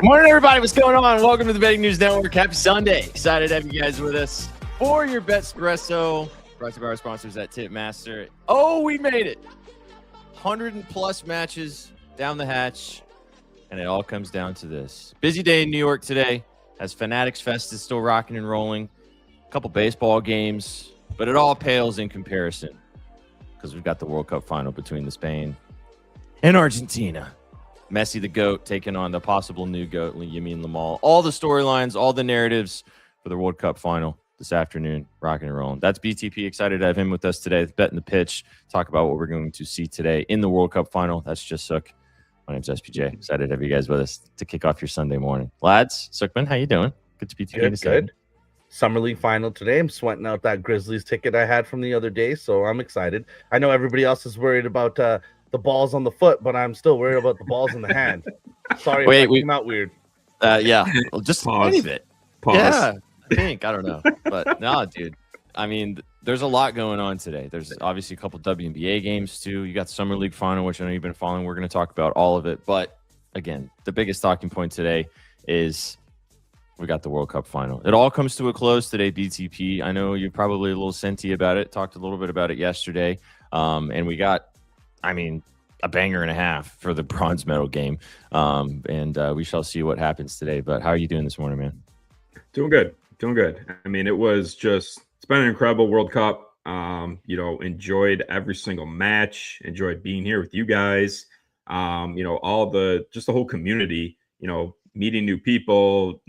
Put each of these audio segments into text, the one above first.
Good morning, everybody. What's going on? Welcome to the Betting News Network. Happy Sunday. Excited to have you guys with us for your Betspresso. Brought to you by our sponsors at Tipmaster. Oh, we made it. 100+ matches down the hatch. And it all comes down to this. Busy day in New York today as Fanatics Fest is still rocking and rolling. A couple baseball games, but it all pales in comparison because we've got the World Cup final between the Spain and Argentina. Messi the GOAT taking on the possible new GOAT, Lamine Yamal. All the storylines, all the narratives for the World Cup final this afternoon, rocking and rolling. That's BTP. Excited to have him with us today. Betting the pitch. Talk about what we're going to see today in the World Cup final. That's just Sook. My name's SPJ. Excited to have you guys with us to kick off your Sunday morning. Lads, Sookman, how you doing? Good to be together. Good. Summer League final today. I'm sweating out that Grizzlies ticket I had from the other day, so I'm excited. I know everybody else is worried about the balls on the foot, but I'm still worried about the balls in the hand. Sorry if I came out weird. Yeah, well, just Pause. any of it. Pause. Yeah, I don't know. But no, dude. I mean, there's a lot going on today. There's obviously a couple WNBA games, too. You got the Summer League final, which I know you've been following. We're going to talk about all of it. But, again, the biggest talking point today is we got the World Cup final. It all comes to a close today, BTP. I know you're probably a little senti about it. Talked a little bit about it yesterday. And we got, a banger and a half for the bronze medal game. And we shall see what happens today. But how are you doing this morning, man? Doing good. I mean, it's been an incredible World Cup. Enjoyed every single match, enjoyed being here with you guys. The whole community, meeting new people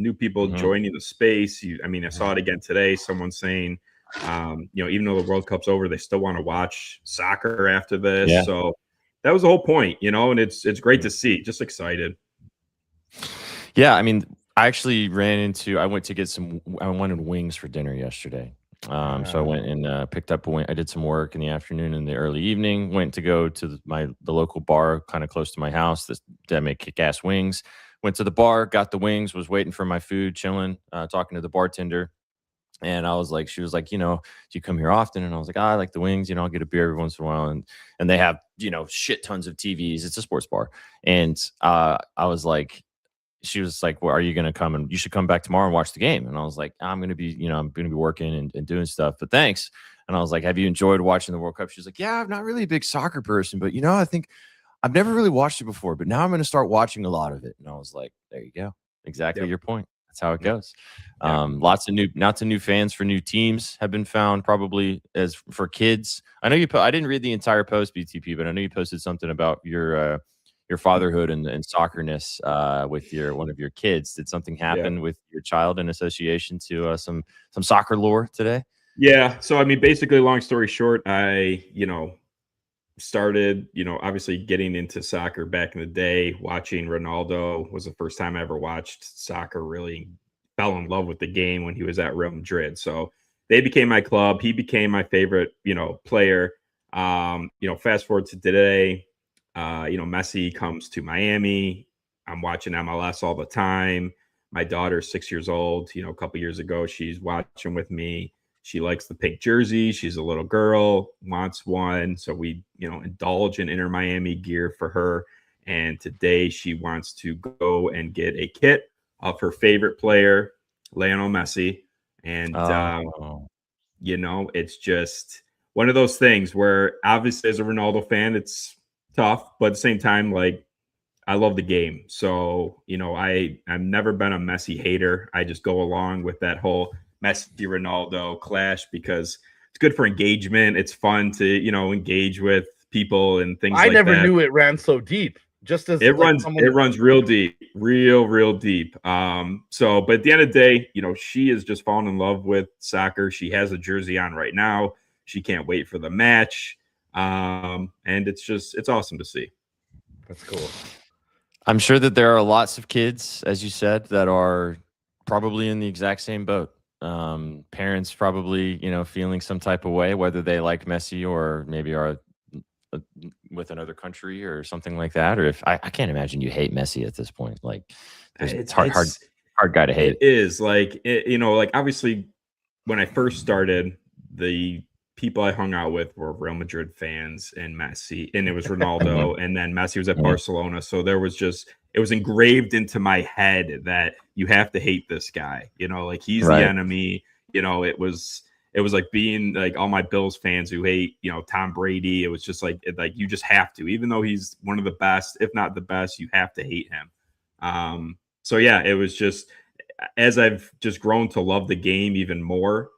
joining the space. I saw it again today. Someone saying, even though the World Cup's over, they still want to watch soccer after this. Yeah. So that was the whole point, and it's great to see. Just excited. Yeah, I actually I wanted wings for dinner yesterday. So I went and picked up a wing. I did some work in the afternoon and the early evening. Went to go to the local bar kind of close to my house that make kick-ass wings. Went to the bar, got the wings, was waiting for my food, chilling, talking to the bartender. And she was like, do you come here often? And I was like, I like the wings, I'll get a beer every once in a while. And they have, shit tons of TVs. It's a sports bar. And she was like, well, are you going to come? And you should come back tomorrow and watch the game. And I was like, I'm going to be working and doing stuff, but thanks. And I was like, have you enjoyed watching the World Cup? She's like, yeah, I'm not really a big soccer person, but I think I've never really watched it before, but now I'm going to start watching a lot of it. And I was like, there you go. Exactly your point. That's how it goes. Yeah. Lots of new fans for new teams have been found, probably as for kids. I know I didn't read the entire post, BTP, but I know you posted something about your fatherhood and soccerness with one of your kids. Did something happen with your child in association to some soccer lore today? Yeah. So basically, long story short, I started obviously getting into soccer back in the day. Watching Ronaldo was the first time I ever watched soccer. Really fell in love with the game when he was at Real Madrid. So they became my club. He became my favorite player. Fast forward to today. Messi comes to Miami. I'm watching MLS all the time. My daughter's 6 years old. A couple years ago, she's watching with me. She likes the pink jersey. She's a little girl, wants one. So we, indulge in Inter Miami gear for her. And today she wants to go and get a kit of her favorite player, Lionel Messi. And, it's just one of those things where obviously as a Ronaldo fan, it's tough, but at the same time, like I love the game. So, I've never been a Messi hater. I just go along with that whole Messi Ronaldo clash because it's good for engagement. It's fun to, engage with people and things I like never that. knew it ran so deep. Just as It runs real deep, real deep. So, but at the end of the day, she has just fallen in love with soccer. She has a jersey on right now. She can't wait for the match. And it's awesome to see. That's cool. I'm sure that there are lots of kids, as you said, that are probably in the exact same boat. Parents probably, feeling some type of way, whether they like Messi or maybe are with another country or something like that. Or if I can't imagine you hate Messi at this point. Like, it's hard guy to hate. It is like like obviously when I first started, the people I hung out with were Real Madrid fans and Messi, and it was Ronaldo, and then Messi was at Barcelona. So it was engraved into my head that you have to hate this guy. Like he's the enemy. It was like being like all my Bills fans who hate, Tom Brady. It was just like you just have to, even though he's one of the best, if not the best, you have to hate him. So yeah, it was just as I've just grown to love the game even more.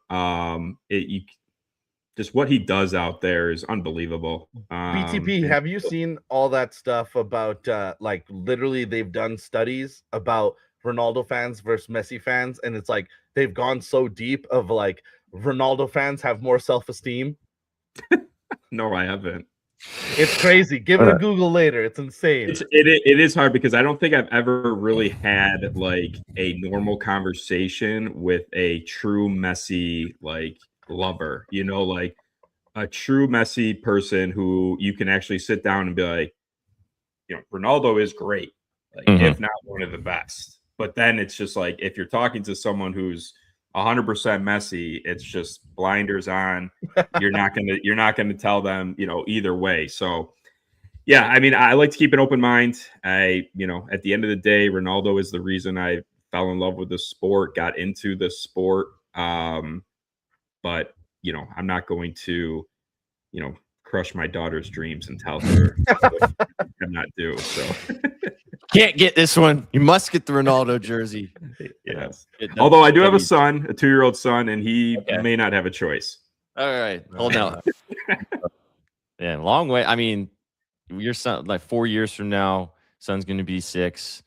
Just what he does out there is unbelievable. BTP, have you seen all that stuff about like literally they've done studies about Ronaldo fans versus Messi fans, and it's like they've gone so deep of like Ronaldo fans have more self-esteem? No, I haven't. It's crazy. Give it a Google later. It's insane. It is hard because I don't think I've ever really had like a normal conversation with a true Messi like lover, like a true Messi person who you can actually sit down and be like, Ronaldo is great, like if not one of the best. But then it's just like if you're talking to someone who's 100% Messi, it's just blinders on. You're not gonna tell them, either way. So yeah, I mean, I like to keep an open mind. At the end of the day, Ronaldo is the reason I fell in love with the sport, got into the sport. But I'm not going to, crush my daughter's dreams and tell her I'm not due. So can't get this one. You must get the Ronaldo jersey. Yes. Although I do have a son, a 2-year-old son, and he may not have a choice. All right. Hold on. Yeah, long way. I mean, your son, like 4 years from now, son's going to be 6.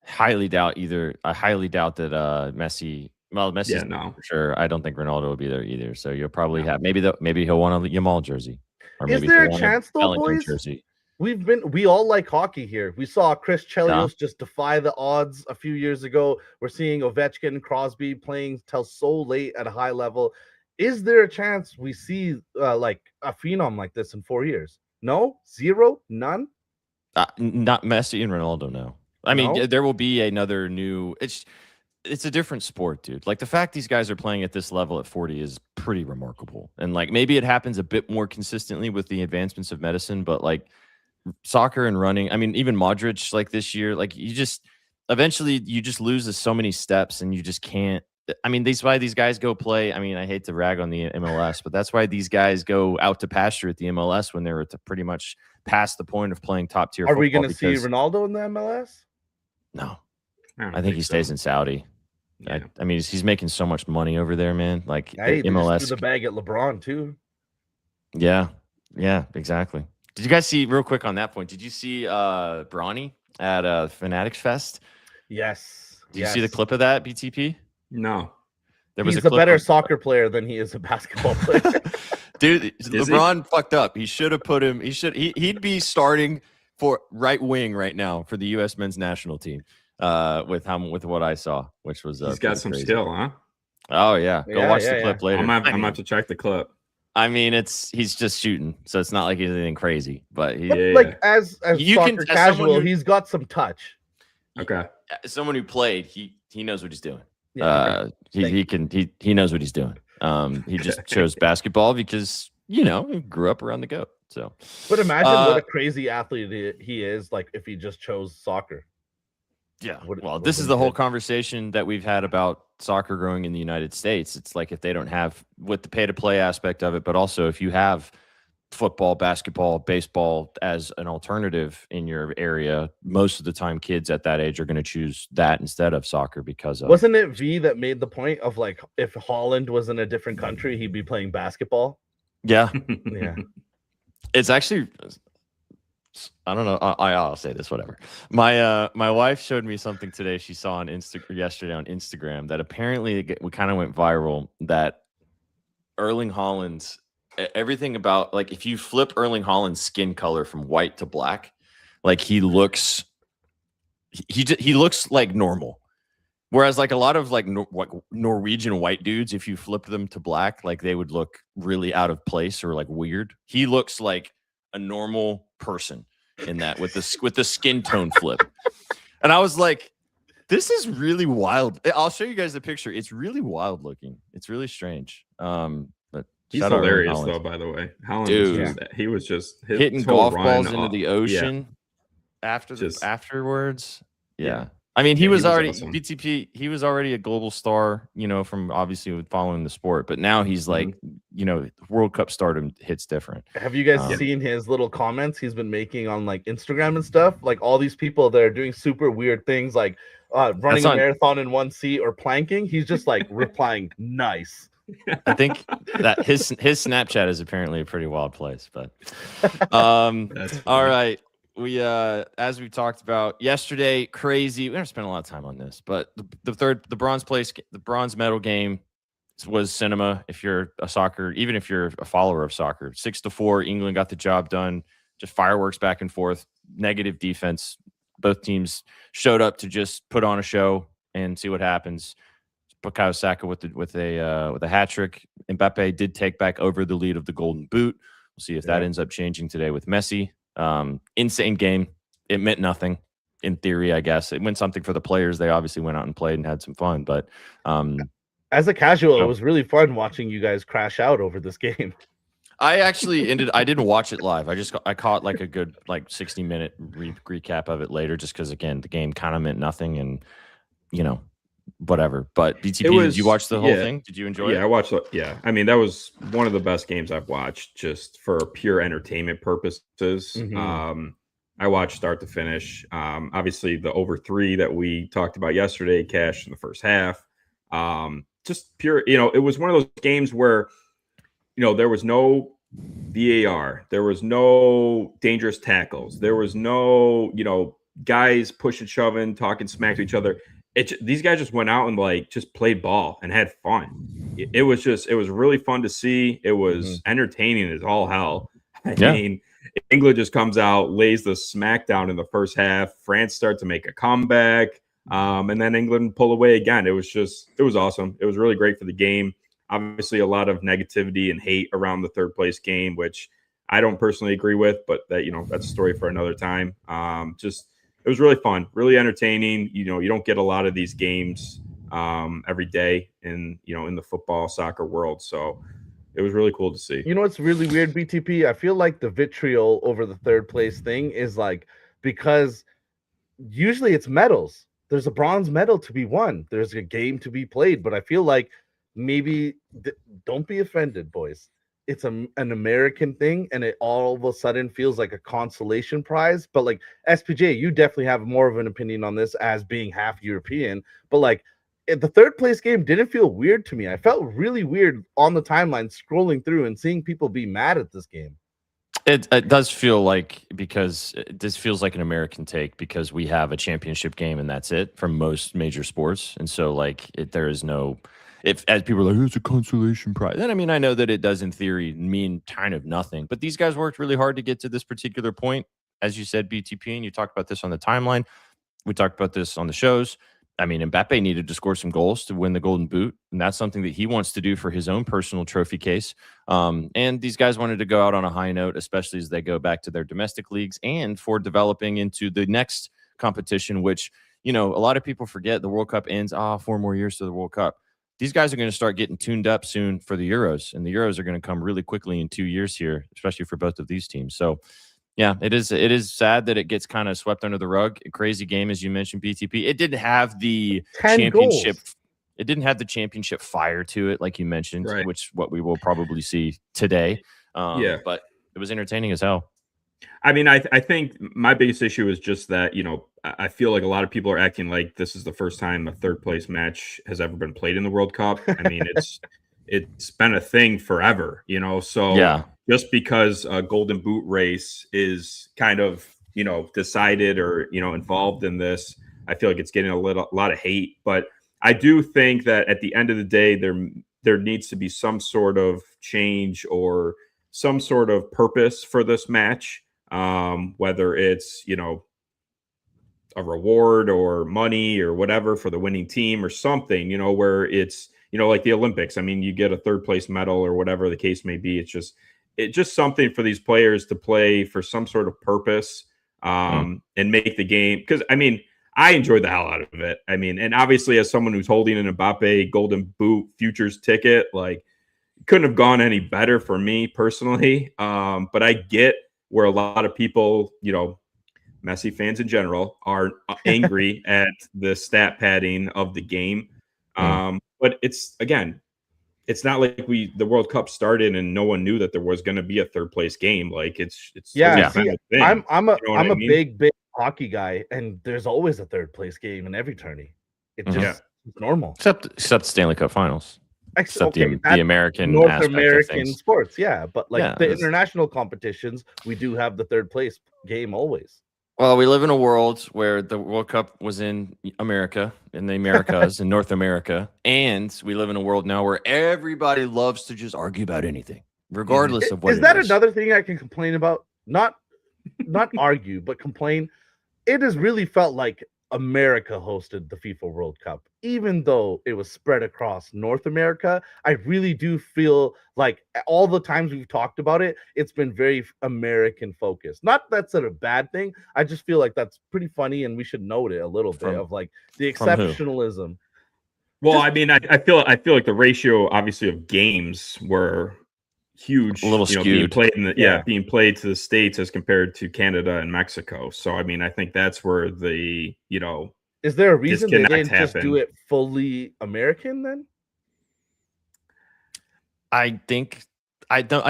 I highly doubt that Messi. Well, Messi's no for sure. I don't think Ronaldo will be there either. So you'll probably have maybe he'll want a Yamal jersey. Or is maybe there a chance though, boys? Jersey. We all like hockey here. We saw Chris Chelios just defy the odds a few years ago. We're seeing Ovechkin and Crosby playing till so late at a high level. Is there a chance we see like a phenom like this in 4 years? No? Zero? None? Not Messi and Ronaldo, no. I mean, there will be another new... It's a different sport, dude. Like the fact these guys are playing at this level at 40 is pretty remarkable. And like maybe it happens a bit more consistently with the advancements of medicine, but like soccer and running, I mean, even Modric like this year, like eventually you just lose so many steps and you just can't. I mean, that's why these guys go play. I mean, I hate to rag on the MLS, but that's why these guys go out to pasture at the MLS when they're pretty much past the point of playing top tier. Are we going to see Ronaldo in the MLS? No, I think he stays in Saudi. Yeah. I mean, he's making so much money over there, man. Like MLS, just threw the bag at LeBron too. Yeah, exactly. Did you guys see real quick on that point? Did you see Bronny at Fanatics Fest? Yes. Did you see the clip of that, BTP? No. He's a better soccer player than he is a basketball player. Dude, LeBron fucked up. He should have put him. He'd be starting for right wing right now for the U.S. men's national team. With what I saw, which was he's got some crazy. Skill, huh? Oh yeah, go watch the clip later. I'm gonna have to check the clip. I mean, he's just shooting, so it's not like he's anything crazy. But as soccer casual, he's got some touch. Okay, as someone who played, he knows what he's doing. Yeah, he knows what he's doing. He just chose basketball because he grew up around the GOAT. So, but imagine what a crazy athlete he is. Like if he just chose soccer. Yeah. What- Well, what this is would the you whole say? conversation that we've had about soccer growing in the United States. It's like if they don't have with the pay to play aspect of it, but also if you have football, basketball, baseball as an alternative in your area, most of the time kids at that age are going to choose that instead of soccer because of Wasn't it V that made the point of like if Holland was in a different country, he'd be playing basketball? yeah. Yeah. It's actually I don't know. I'll say this, whatever. My wife showed me something today. She saw on yesterday on Instagram that apparently we kind of went viral. That Erling Haaland's everything about like if you flip Erling Haaland's skin color from white to black, like he looks like normal. Whereas like a lot of like Norwegian white dudes, if you flip them to black, like they would look really out of place or like weird. He looks like a normal person in that with the skin tone flip. And I was like, this is really wild. I'll show you guys the picture. It's really wild looking. It's really strange. But He's shout out Erling hilarious Haaland. though, by the way. Haaland Dude, was he was just hitting his whole golf run, balls into the yeah, ocean just afterwards. Yeah. yeah. I mean, he Yeah, was he was already awesome. BTP. He was already a global star, from obviously with following the sport. But now he's like, World Cup stardom hits different. Have you guys Yeah. seen his little comments he's been making on like Instagram and stuff? Like all these people that are doing super weird things like running a marathon in one seat or planking. He's just like replying, nice. I think that his Snapchat is apparently a pretty wild place. But That's all funny. right. We as we talked about yesterday, crazy. We never spent a lot of time on this, but the bronze medal game was cinema. If you're a soccer, even if you're a follower of soccer, 6-4, England got the job done. Just fireworks back and forth, negative defense. Both teams showed up to just put on a show and see what happens. Bukayo Saka with a hat trick. Mbappe did take back over the lead of the Golden Boot. We'll see if that ends up changing today with Messi. Insane game. It meant nothing in theory, I guess. It meant something for the players. They obviously went out and played and had some fun. But as a casual, it was really fun watching you guys crash out over this game. I actually I didn't watch it live. I caught like a good 60-minute recap of it later, just because again the game kind of meant nothing and whatever. But BTP, did you watch the whole thing? Did you enjoy it? Yeah, I watched. Yeah, I mean that was one of the best games I've watched, just for pure entertainment purposes. I watched start to finish. Obviously, the over 3 that we talked about yesterday cashed in the first half. Just pure. It was one of those games where there was no VAR, there was no dangerous tackles, there was no guys pushing, shoving, talking smack to each other. These guys just went out and just played ball and had fun. It was really fun to see. It was entertaining as all hell. I mean, England just comes out, lays the smackdown in the first half. France starts to make a comeback, and then England pull away again. It was awesome. It was really great for the game. Obviously, a lot of negativity and hate around the third place game, which I don't personally agree with, but that's a story for another time. It was really fun, really entertaining. You don't get a lot of these games every day in the football, soccer world. So it was really cool to see. What's really weird, BTP? I feel like the vitriol over the third place thing is because usually it's medals. There's a bronze medal to be won. There's a game to be played, but I feel like maybe don't be offended, boys. It's an American thing, and it all of a sudden feels like a consolation prize. But SPJ, you definitely have more of an opinion on this as being half European. But the third place game didn't feel weird to me. I felt really weird on the timeline scrolling through and seeing people be mad at this game. It does feel like, because this feels like an American take, because we have a championship game and that's it for most major sports, and so there is no. As people are like, it's a consolation prize. Then I know that it does in theory mean kind of nothing, but these guys worked really hard to get to this particular point. As you said, BTP, and you talked about this on the timeline. We talked about this on the shows. Mbappe needed to score some goals to win the Golden Boot, and that's something that he wants to do for his own personal trophy case. And these guys wanted to go out on a high note, especially as they go back to their domestic leagues and for developing into the next competition, which, a lot of people forget the World Cup ends. 4 more years to the World Cup. These guys are going to start getting tuned up soon for the Euros, and the Euros are going to come really quickly in 2 years here, especially for both of these teams. So Yeah, it is. It is sad that it gets kind of swept under the rug. A crazy game, as you mentioned, BTP. It didn't have the 10 championship. goals. It didn't have the championship fire to it, like you mentioned, Right. which what we will probably see today. Yeah. But it was entertaining as hell. I mean, I think my biggest issue is just that, you know, I feel like a lot of people are acting like this is the first time a third place match has ever been played in the World Cup. I mean, it's been a thing forever, you know. So Yeah. just because a Golden Boot race is kind of, you know, decided or, you know, involved in this, I feel like it's getting a lot of hate. But I do think that at the end of the day, there needs to be some sort of change or some sort of purpose for this match. Whether it's, you know, a reward or money or whatever for the winning team or something, you know, where it's, you know, like the Olympics. I mean, you get a third place medal or whatever the case may be. It's just something for these players to play for some sort of purpose, and make the game. Because I mean, I enjoyed the hell out of it. I mean, and obviously as someone who's holding an Mbappe Golden Boot futures ticket, like, couldn't have gone any better for me personally. But I get where a lot of people, you know, Messi fans in general, are angry at the stat padding of the game. But it's not like the World Cup started and no one knew that there was going to be a third place game. Like it's Yeah, been see, a thing. I'm a You know what I mean? big hockey guy, and there's always a third place game in every tourney. It just it's normal. Except Stanley Cup Finals. Except the American North aspect American of things. sports, yeah. But like the international competitions, we do have the third place game always. Well, we live in a world where the World Cup was in America, in the Americas, in North America, and we live in a world now where everybody loves to just argue about anything, regardless of what is. That another thing I can complain about? Not argue, but complain. It has really felt like America hosted the FIFA World Cup, even though it was spread across North America. I really do feel like all the times we've talked about it, it's been very American focused. Not that's a bad thing. I just feel like that's pretty funny, and we should note it a little bit of like the exceptionalism. Well, I mean, I feel like the ratio, obviously, of games were huge, a little skewed. Being played to the States as compared to Canada and Mexico. So I mean, I think that's where the, you know, is there a reason they didn't just do it fully American then? I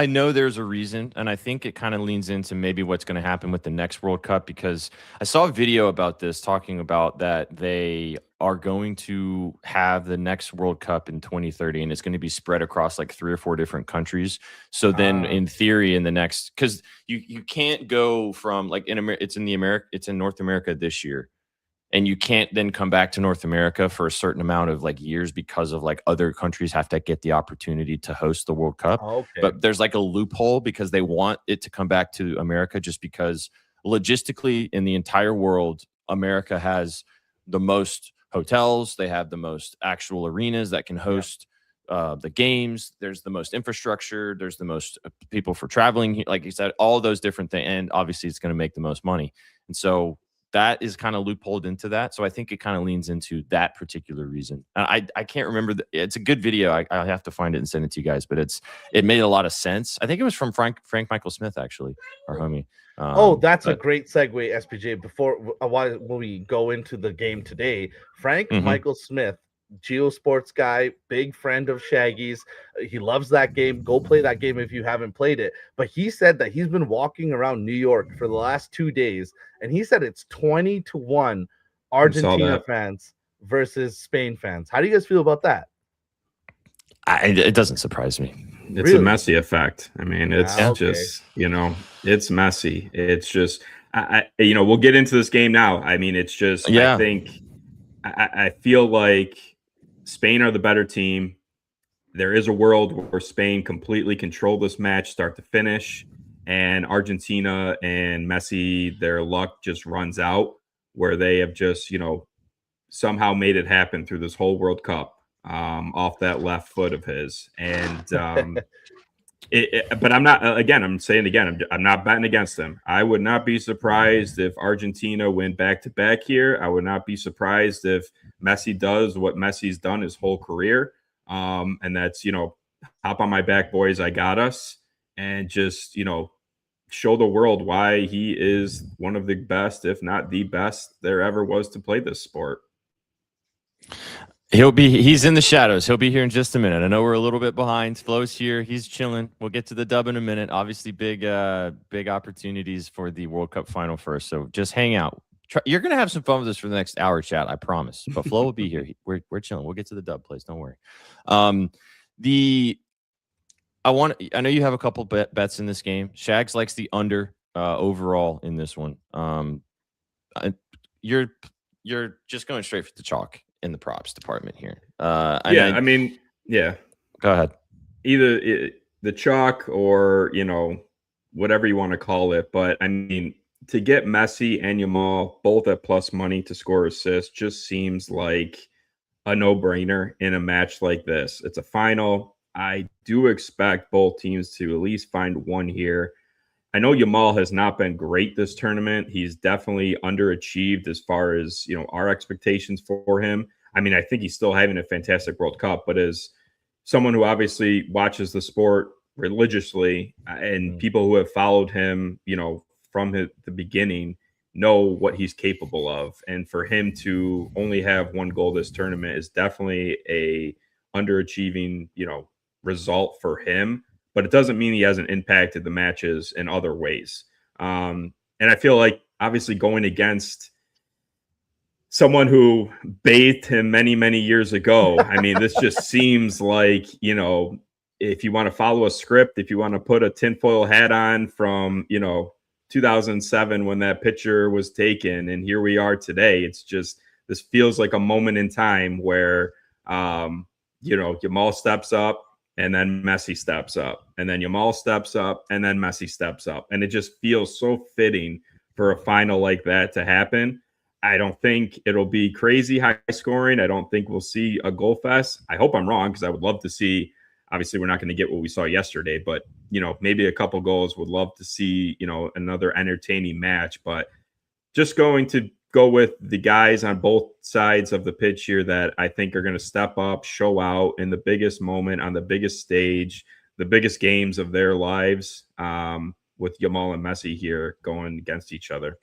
know there's a reason, and I think it kind of leans into maybe what's going to happen with the next World Cup, because I saw a video about this talking about that they are going to have the next World Cup in 2030, and it's going to be spread across like 3 or 4 different countries. So then in theory, in the next, because you can't go from like it's in North America this year. And you can't then come back to North America for a certain amount of like years because of like other countries have to get the opportunity to host the World Cup. But there's like a loophole because they want it to come back to America, just because logistically in the entire world, America has the most hotels. They have the most actual arenas that can host the games. There's the most infrastructure. There's the most people for traveling. Like you said, all those different things. And obviously it's going to make the most money. And so that is kind of loopholed into that. So I think it kind of leans into that particular reason. I can't remember. It's a good video. I have to find it and send it to you guys, but it made a lot of sense. I think it was from Frank Michael Smith, actually, our homie. That's a great segue, SPJ. Before when we go into the game today, Frank Michael Smith, Geosports guy, big friend of Shaggy's. He loves that game. Go play that game if you haven't played it. But he said that he's been walking around New York for the last 2 days, and he said it's 20-1 Argentina fans versus Spain fans. How do you guys feel about that? It doesn't surprise me. It's a Messi effect. I mean, it's just, you know, it's Messi. It's just, you know, we'll get into this game now. I mean, it's just, I think, I feel like Spain are the better team. There is a world where Spain completely control this match start to finish, and Argentina and Messi, their luck just runs out, where they have just, you know, somehow made it happen through this whole World Cup off that left foot of his. And but I'm not, again, I'm saying again, I'm not betting against them. I would not be surprised if Argentina win back-to-back here. I would not be surprised if Messi does what Messi's done his whole career. And that's, you know, hop on my back, boys, I got us. And just, you know, show the world why he is one of the best, if not the best, there ever was to play this sport. He's in the shadows. He'll be here in just a minute. I know we're a little bit behind. Flo's here. He's chilling. We'll get to the dub in a minute. Obviously, big opportunities for the World Cup final first. So just hang out. You're gonna have some fun with us for the next hour, chat. I promise. But Flo will be here. We're chilling. We'll get to the dub plays. Don't worry. I know you have a couple bets in this game. Shags likes the under overall in this one. You're just going straight for the chalk in the props department here. Go ahead. Either the chalk or, whatever you want to call it. But I mean, to get Messi and Yamal both at plus money to score assists just seems like a no-brainer in a match like this. It's a final. I do expect both teams to at least find one here. I know Yamal has not been great this tournament. He's definitely underachieved as far as, our expectations for him. I mean, I think he's still having a fantastic World Cup, but as someone who obviously watches the sport religiously and people who have followed him, from the beginning know what he's capable of. And for him to only have one goal this tournament is definitely a underachieving, result for him. But it doesn't mean he hasn't impacted the matches in other ways. And I feel like obviously going against someone who bathed him many, many years ago, I mean, this just seems like, if you want to follow a script, if you want to put a tinfoil hat on from, 2007 when that picture was taken, and here we are today, it's just, this feels like a moment in time where, Yamal steps up, and then Messi steps up, and then Yamal steps up, and then Messi steps up. And it just feels so fitting for a final like that to happen. I don't think it'll be crazy high scoring. I don't think we'll see a goal fest. I hope I'm wrong, because I would love to see, obviously we're not going to get what we saw yesterday, but, maybe a couple goals. Would love to see, another entertaining match. But just going to go with the guys on both sides of the pitch here that I think are going to step up, show out in the biggest moment on the biggest stage, the biggest games of their lives, with Yamal and Messi here going against each other.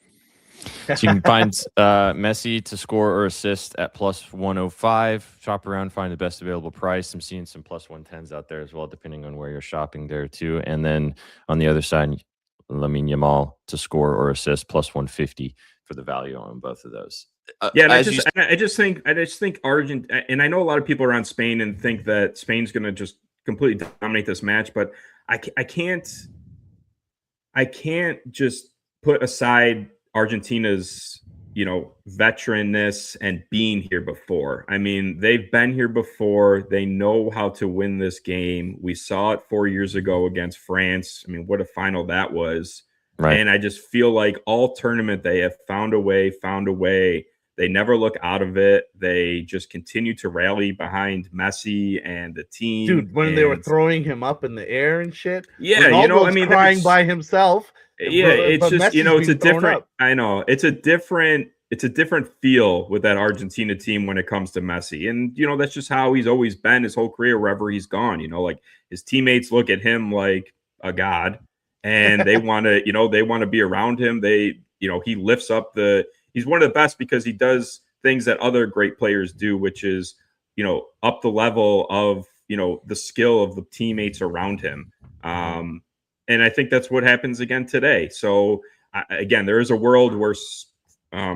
So you can find Messi to score or assist at plus 105. Shop around, find the best available price. I'm seeing some plus 110s out there as well, depending on where you're shopping there too. And then on the other side, Lamine Yamal to score or assist plus 150 for the value on both of those. And I just think Argentina, and I know a lot of people around Spain and think that Spain's going to just completely dominate this match, but I can't just put aside Argentina's, veteranness and being here before. I mean, they've been here before. They know how to win this game. We saw it 4 years ago against France. I mean, what a final that was. Right. And I just feel like all tournament, they have found a way. They never look out of it. They just continue to rally behind Messi and the team. Dude, when they were throwing him up in the air and shit. Yeah, Ronaldo's crying by himself. Yeah, it's just, it's a different, I know, it's a different feel with that Argentina team when it comes to Messi. And, that's just how he's always been his whole career, wherever he's gone. Like his teammates look at him like a god, and they want to be around him. He lifts up he's one of the best because he does things that other great players do, which is, up the level of, the skill of the teammates around him. And I think that's what happens again today. So again, there is a world where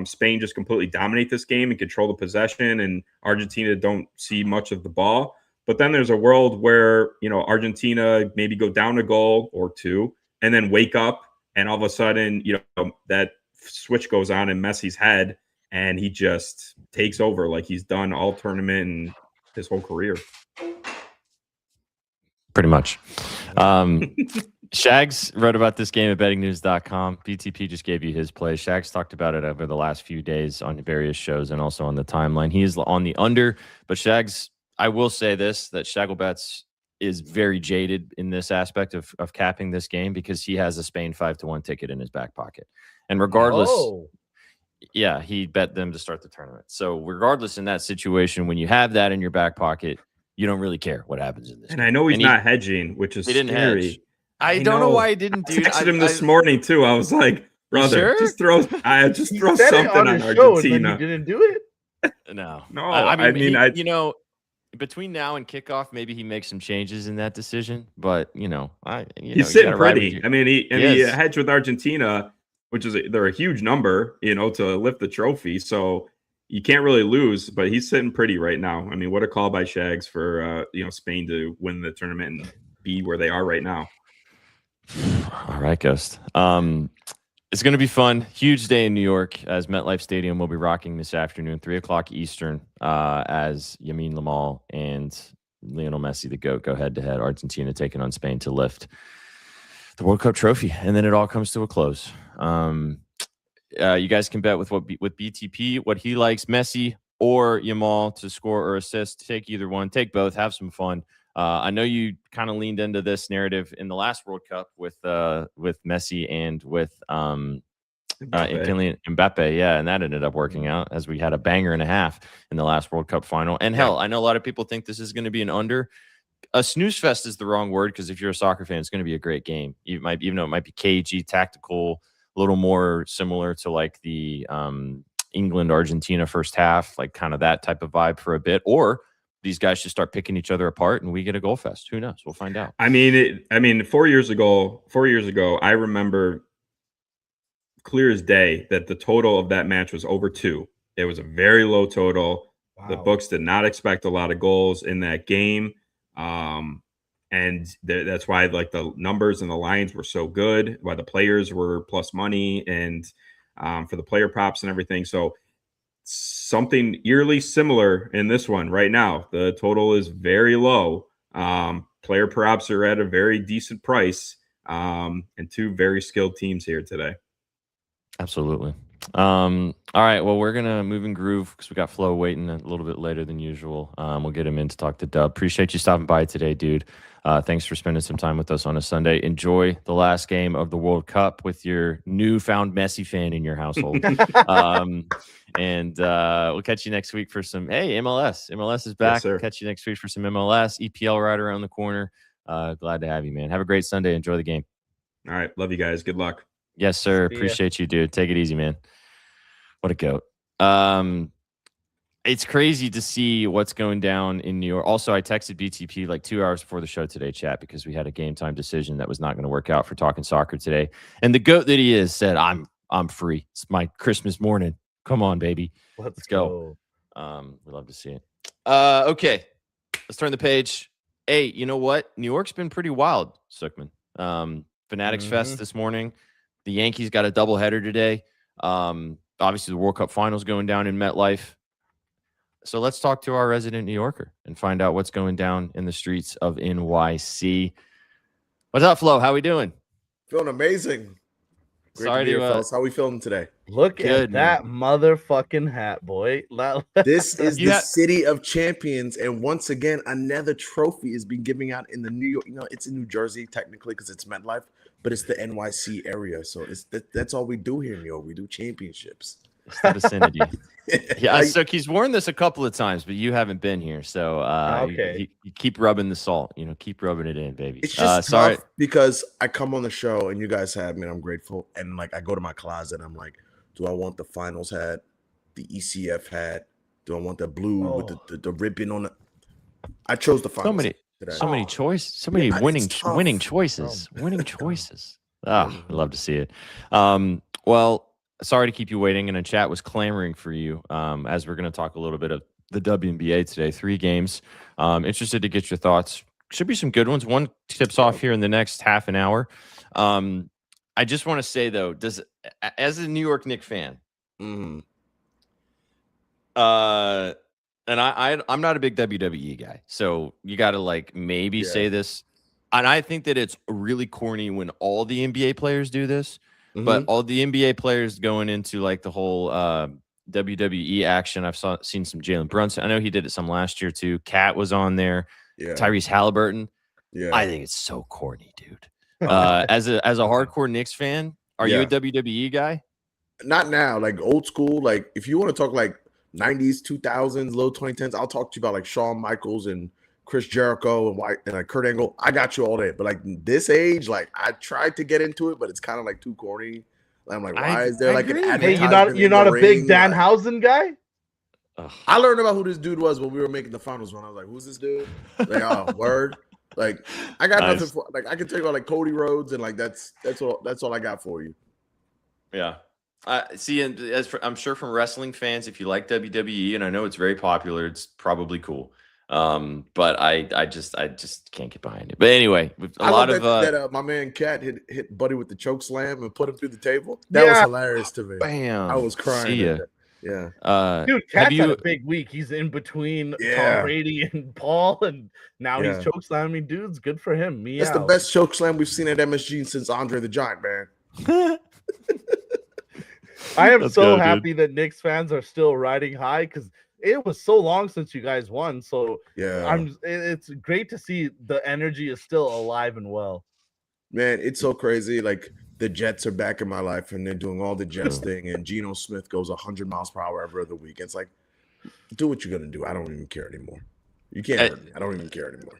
Spain just completely dominate this game and control the possession, and Argentina don't see much of the ball. But then there's a world where, Argentina maybe go down a goal or two and then wake up, and all of a sudden, that switch goes on in Messi's head, and he just takes over like he's done all tournament and his whole career. Pretty much. Shags wrote about this game at bettingnews.com. BTP just gave you his play. Shags talked about it over the last few days on various shows and also on the timeline. He is on the under, but Shags, I will say this, that Shagglebets is very jaded in this aspect of capping this game because he has a Spain 5-1 ticket in his back pocket. And regardless, yeah, he bet them to start the tournament. So regardless in that situation, when you have that in your back pocket, you don't really care what happens in this. And game. I know he's not hedging, which is scary. I don't know why he didn't, dude. I texted him this morning too. I was like, brother, sure? just throw something on show and then Argentina. he didn't do it. No. I mean, you know, between now and kickoff, maybe he makes some changes in that decision. But he's sitting pretty. I mean, he hedged with Argentina, which is they're a huge number, to lift the trophy. So you can't really lose. But he's sitting pretty right now. I mean, what a call by Shags for Spain to win the tournament and be where they are right now. All right, Ghost. It's going to be fun. Huge day in New York as MetLife Stadium will be rocking this afternoon, 3:00 Eastern, as Yamin Lamal and Lionel Messi, the GOAT, go head-to-head. Argentina taking on Spain to lift the World Cup trophy, and then it all comes to a close. You guys can bet with BTP what he likes, Messi or Yamal to score or assist. Take either one. Take both. Have some fun. I know you kind of leaned into this narrative in the last World Cup with Messi and with Kylian Mbappe, and that ended up working out as we had a banger and a half in the last World Cup final. And hell, I know a lot of people think this is going to be an under. A snooze fest is the wrong word because if you're a soccer fan, it's going to be a great game. Even though it might be cagey, tactical, a little more similar to like the England Argentina first half, like kind of that type of vibe for a bit, or these guys should start picking each other apart and we get a goal fest. Who knows? We'll find out. I mean, 4 years ago, I remember clear as day that the total of that match was over 2. It was a very low total. Wow. The books did not expect a lot of goals in that game. And that's why like the numbers and the lines were so good, why the players were plus money and for the player props and everything. So something eerily similar in this one right now. The total is very low. Player props are at a very decent price, and 2 very skilled teams here today. Absolutely. All right. Well, we're gonna move and groove because we got Flo waiting a little bit later than usual. We'll get him in to talk to Dub. Appreciate you stopping by today, dude. Thanks for spending some time with us on a Sunday. Enjoy the last game of the World Cup with your newfound Messi fan in your household. And we'll catch you next week for some MLS. MLS is back. Yes, catch you next week for some MLS. EPL right around the corner. Glad to have you, man. Have a great Sunday. Enjoy the game. All right. Love you guys. Good luck. Yes, sir. Appreciate you, dude. Take it easy, man. What a goat. It's crazy to see what's going down in New York. Also, I texted BTP like 2 hours before the show today, chat, because we had a game time decision that was not going to work out for talking soccer today. And the goat that he is said, I'm free. It's my Christmas morning. Come on, baby. Let's go. We love to see it. Okay. Let's turn the page. Hey, you know what? New York's been pretty wild, Sookman. Fanatics Fest this morning. The Yankees got a doubleheader today. Obviously, the World Cup Finals going down in MetLife. So let's talk to our resident New Yorker and find out what's going down in the streets of NYC. What's up, Flo? How we doing? Feeling amazing. Great Sorry to be here, fellas. How we feeling today? Look at that motherfucking hat, boy. This is the city of champions, and once again, another trophy is being given out in the New York. It's in New Jersey technically because it's MetLife, but it's the NYC area. So that's all we do here in New York. We do championships. It's the vicinity. Yeah, so he's worn this a couple of times, but you haven't been here. So okay. You keep rubbing the salt. Keep rubbing it in, baby. It's just tough because I come on the show and you guys have me, and I'm grateful. And like I go to my closet, I'm like, do I want the finals hat, the ECF hat? Do I want the blue with the ribbon on it? I chose the finals. So many choices. So many winning choices. Winning choices. I love to see it. Well, sorry to keep you waiting, and a chat was clamoring for you as we're going to talk a little bit of the WNBA today. 3 games. Interested to get your thoughts. Should be some good ones. One tips off here in the next half an hour. I just want to say, though, as a New York Knicks fan, and I'm not a big WWE guy, so you got to maybe say this. And I think that it's really corny when all the NBA players do this. But all the NBA players going into the whole WWE action. I've seen some Jalen Brunson. I know he did it some last year too. Kat was on there. Yeah. Tyrese Halliburton. Yeah. I think it's so corny, dude. As a hardcore Knicks fan, are you a WWE guy? Not now. Old school. If you want to talk 90s, 2000s, low 2010s, I'll talk to you about Shawn Michaels and Chris Jericho and like Kurt Angle, I got you all day. But like this age, like I tried to get into it, but it's kind of like too corny. I'm like, why is there like an Hey, advertisement? you're not a big ring? Dan Like, Housen guy? I learned about who this dude was when we were making the finals run. I was like, who's this dude? Like, oh, word. Like, I got Nice. nothing for like I can tell you about like Cody Rhodes and like that's all I got for you. Yeah. See, and I'm sure from wrestling fans, if you like WWE, and I know it's very popular, it's probably cool. But I just can't get behind it. But anyway, I love that my man Cat hit Buddy with the choke slam and put him through the table. That was hilarious to me. Bam. I was crying. See ya. Yeah. Dude, Cat's had a big week. He's in between Tom Brady and Paul, and now he's choke slamming dudes. Good for him. That's the best choke slam we've seen at MSG since Andre the Giant, man. I am so happy that Knicks fans are still riding high because it was so long since you guys won. So yeah, it's great to see the energy is still alive and well. Man, it's so crazy. Like the Jets are back in my life and they're doing all the Jets thing, and Geno Smith goes 100 miles per hour every other week. It's like, do what you're gonna do. I don't even care anymore. You can't hurt me. I don't even care anymore.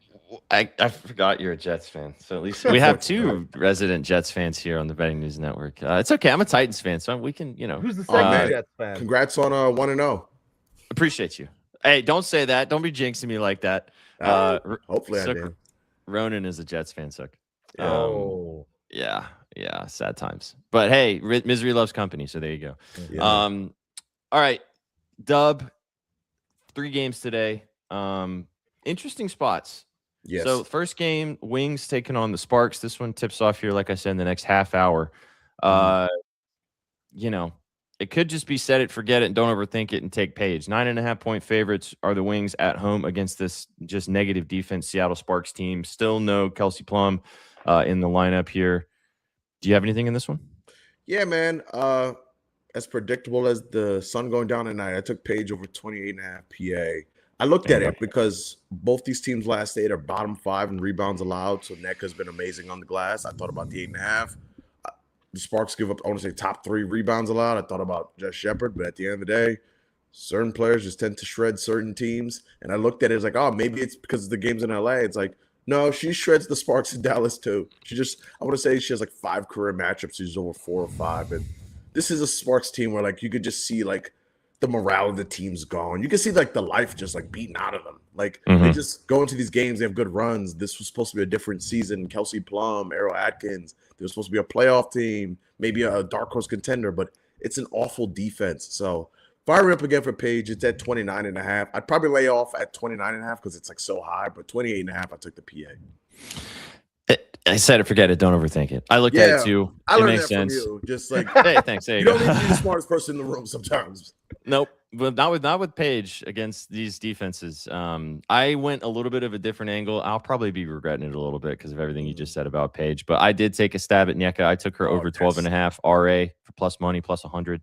I forgot you're a Jets fan, so at least we have two resident Jets fans here on the Betting News Network. It's okay. I'm a Titans fan, so we can, Who's the second Jets fan? Congrats on 1-0. Appreciate you. Hey, don't say that. Don't be jinxing me like that. Hopefully, I did. Ronan is a Jets fan, Sook. Yeah, sad times. But hey, misery loves company, so there you go. Yeah. All right, Dub. 3 games today. Interesting spots. Yes. So first game, Wings taking on the Sparks. This one tips off here, like I said, in the next half hour. It could just be set it, forget it, and don't overthink it and take Page. 9.5-point favorites are the Wings at home against this just negative defense Seattle Sparks team. Still no Kelsey Plum in the lineup here. Do you have anything in this one? Yeah, man. As predictable as the sun going down at night, I took Page over 28.5 PA. I looked at it because both these teams last 8 are bottom 5 in rebounds allowed. So Neck has been amazing on the glass. I thought about the 8.5. The Sparks give up, I want to say, top 3 rebounds allowed. I thought about Josh Shepard, but at the end of the day, certain players just tend to shred certain teams. And I looked at it as like, oh, maybe it's because of the games in LA. It's like, no, she shreds the Sparks in Dallas too. I want to say she has like 5 career matchups. She's over 4 or 5. And this is a Sparks team where like you could just see like the morale of the team's gone. You can see like the life just like beaten out of them. Like they just go into these games, they have good runs. This was supposed to be a different season. Kelsey Plum, Errol Atkins, they were supposed to be a playoff team, maybe a dark horse contender, but it's an awful defense. So fire up again for Page. It's at 29.5. I'd probably lay off at 29.5 because it's like so high, but 28.5, I took the PA. I said it, forget it, don't overthink it. I looked at it too. I it learned makes that sense. from you. Just like, hey, thanks. There you don't need to be the smartest person in the room sometimes. Nope, but not with Page against these defenses. I went a little bit of a different angle. I'll probably be regretting it a little bit because of everything you just said about Page. But I did take a stab at Nneka. I took her over 12.5 RA for plus money, plus 100.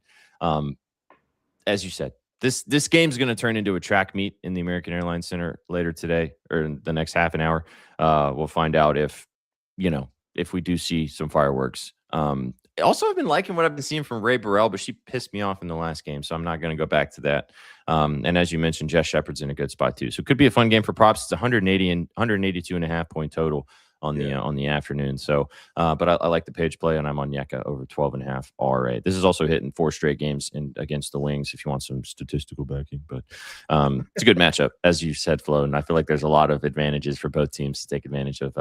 As you said, this game's going to turn into a track meet in the American Airlines Center later today or in the next half an hour. We'll find out if we do see some fireworks. Also, I've been liking what I've been seeing from Ray Burrell, but she pissed me off in the last game, so I'm not going to go back to that. And as you mentioned, Jess Shepard's in a good spot too, so it could be a fun game for props. It's 180 and 182.5 point total on the afternoon. So, but I like the Page play, and I'm on Nneka over 12.5 RA. This is also hitting 4 straight games against the Wings if you want some statistical backing. But it's a good matchup, as you said, Flo, and I feel like there's a lot of advantages for both teams to take advantage of.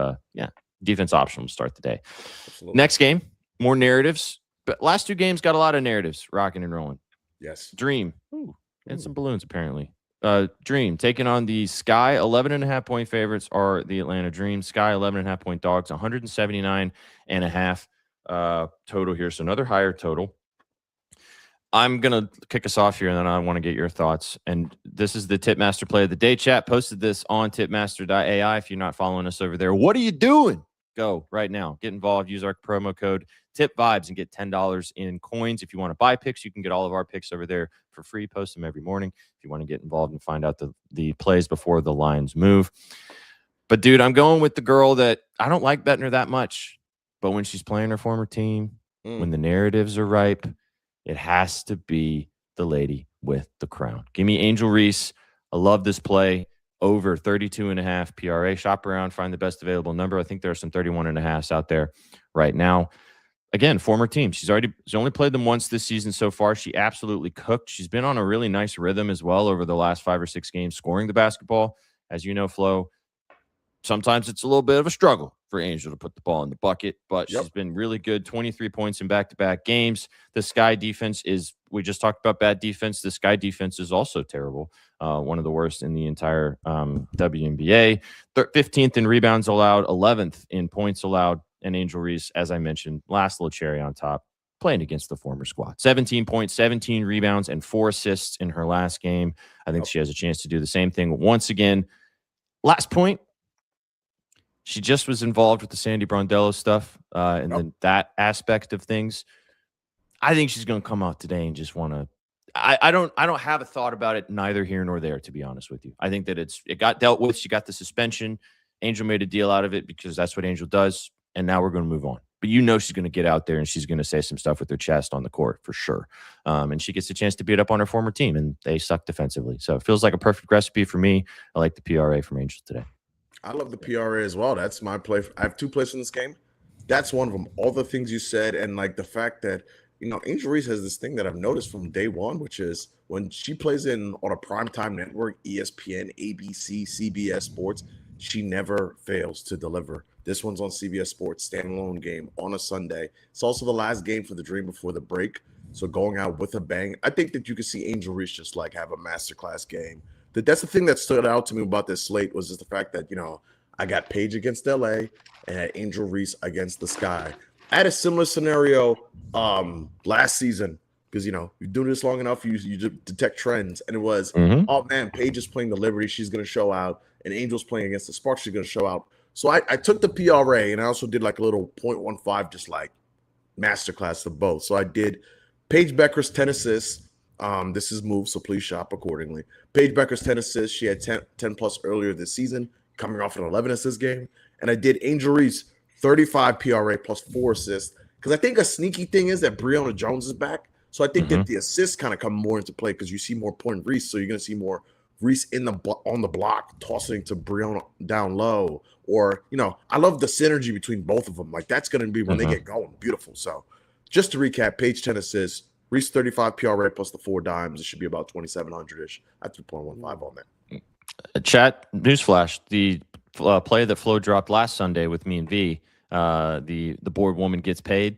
Defense option will start the day. Absolutely. Next game. More narratives, but last 2 games got a lot of narratives rocking and rolling. Yes. Dream. And some balloons, apparently. Dream taking on the Sky. 11.5 point favorites are the Atlanta Dream. Sky 11.5 point dogs. 179.5 total here. So another higher total. I'm going to kick us off here, and then I want to get your thoughts. And this is the Tipmaster Play of the Day. Chat posted this on tipmaster.ai. If you're not following us over there, what are you doing? Go right now. Get involved. Use our promo code TIPVIBES and get $10 in coins. If you want to buy picks, you can get all of our picks over there for free. Post them every morning. If you want to get involved and find out the plays before the lines move. But, dude, I'm going with the girl that I don't like betting her that much. But when she's playing her former team, when the narratives are ripe, it has to be the lady with the crown. Give me Angel Reese. I love this play. over 32.5 PRA. Shop around, find the best available number. I think there are some 31.5s out there right now. Again, former team. She's only played them once this season so far. She absolutely cooked. She's been on a really nice rhythm as well over the last 5 or 6 games, scoring the basketball. As you know, Flo, sometimes it's a little bit of a struggle for Angel to put the ball in the bucket, but she's been really good. 23 points in back-to-back games. The Sky defense we just talked about bad defense. The Sky defense is also terrible. One of the worst in the entire WNBA. 15th in rebounds allowed, 11th in points allowed. And Angel Reese, as I mentioned, last little cherry on top, playing against the former squad. 17 points, 17 rebounds, and 4 assists in her last game. I think she has a chance to do the same thing once again. Last point, she just was involved with the Sandy Brondello stuff, and then that aspect of things. I think she's going to come out today and just want to. I don't have a thought about it, neither here nor there, to be honest with you. I think that it got dealt with. She got the suspension. Angel made a deal out of it because that's what Angel does. And now we're going to move on. But she's going to get out there and she's going to say some stuff with her chest on the court for sure. And she gets a chance to beat up on her former team, and they suck defensively. So it feels like a perfect recipe for me. I like the PRA from Angel today. I love the PRA as well. That's my play. I have 2 plays in this game. That's one of them. All the things you said, and like the fact that, Angel Reese has this thing that I've noticed from day one, which is when she plays on a primetime network, ESPN, ABC, CBS Sports, she never fails to deliver. This one's on CBS Sports, standalone game on a Sunday. It's also the last game for the Dream before the break. So going out with a bang, I think that you could see Angel Reese just like have a masterclass game. That's the thing that stood out to me about this slate was just the fact that, I got Paige against LA and had Angel Reese against the Sky. I had a similar scenario last season because, you do this long enough, you detect trends. And it was, oh, man, Paige is playing the Liberty. She's going to show out. And Angel's playing against the Sparks. She's going to show out. So I took the PRA, and I also did like a little 0.15, just like masterclass of both. So I did Paige Becker's 10 assists. This is moved, so please shop accordingly. Paige Becker's 10 assists. She had 10 plus earlier this season, coming off an 11 assist game. And I did Angel Reese 35 PRA plus 4 assists. Because I think a sneaky thing is that Breonna Jones is back. So I think that the assists kind of come more into play because you see more point Reese. So you're going to see more Reese on the block, tossing to Breonna down low. Or, I love the synergy between both of them. Like, that's going to be when they get going. Beautiful. So just to recap, Paige 10 assists, Reese 35 PRA plus the 4 dimes. It should be about 2,700-ish. I have 2.15 on that. Chat, newsflash, the play that Flo dropped last Sunday with me and V, the board woman gets paid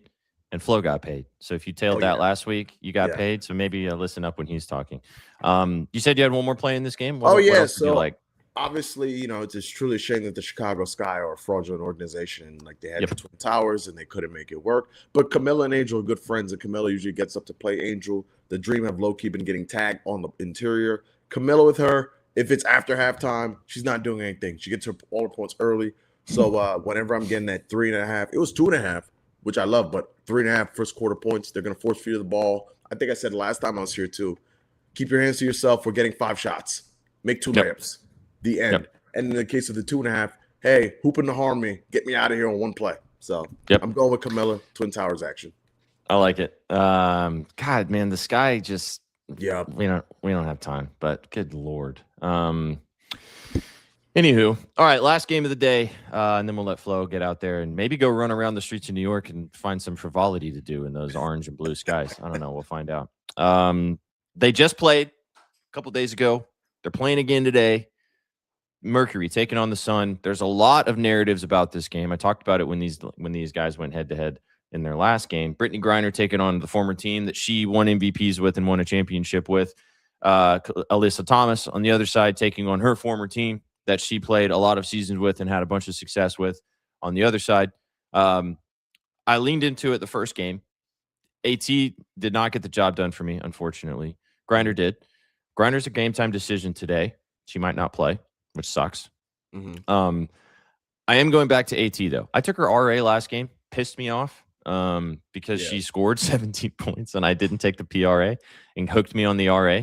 and Flo got paid. So if you tailed that last week, you got paid. So maybe listen up when he's talking. You said you had one more play in this game. What else did you like? Obviously, it's just truly a shame that the Chicago Sky are a fraudulent organization. Like, they had the Twin Towers and they couldn't make it work. But Camilla and Angel are good friends, and Camilla usually gets up to play Angel. The Dream have low-key been getting tagged on the interior. Camilla with her, if it's after halftime, she's not doing anything. She gets all her points early. So whenever I'm getting that 3.5, it was 2.5, which I love, but 3.5 first quarter points, they're going to force feed the ball. I think I said last time I was here too, keep your hands to yourself. We're getting 5 shots. Make 2 layups. The end. And in the case of the 2.5, hey, hooping to harm me. Get me out of here on one play. So I'm going with Camilla, Twin Towers action. I like it. God, man, the Sky just we don't have time, but good Lord. Anywho, all right, last game of the day, and then we'll let Flo get out there and maybe go run around the streets of New York and find some frivolity to do in those orange and blue skies. I don't know. We'll find out. They just played a couple days ago. They're playing again today. Mercury taking on the Sun. There's a lot of narratives about this game. I talked about it when these guys went head to head in their last game. Brittany Griner taking on the former team that she won MVPs with and won a championship with. Alyssa Thomas on the other side taking on her former team that she played a lot of seasons with and had a bunch of success with on the other side. I leaned into it the first game. AT did not get the job done for me, unfortunately. Griner did. Griner's a game time decision today. She might not play, which sucks. I am going back to AT, though. I took her RA last game. Pissed me off because she scored 17 points and I didn't take the PRA and hooked me on the RA.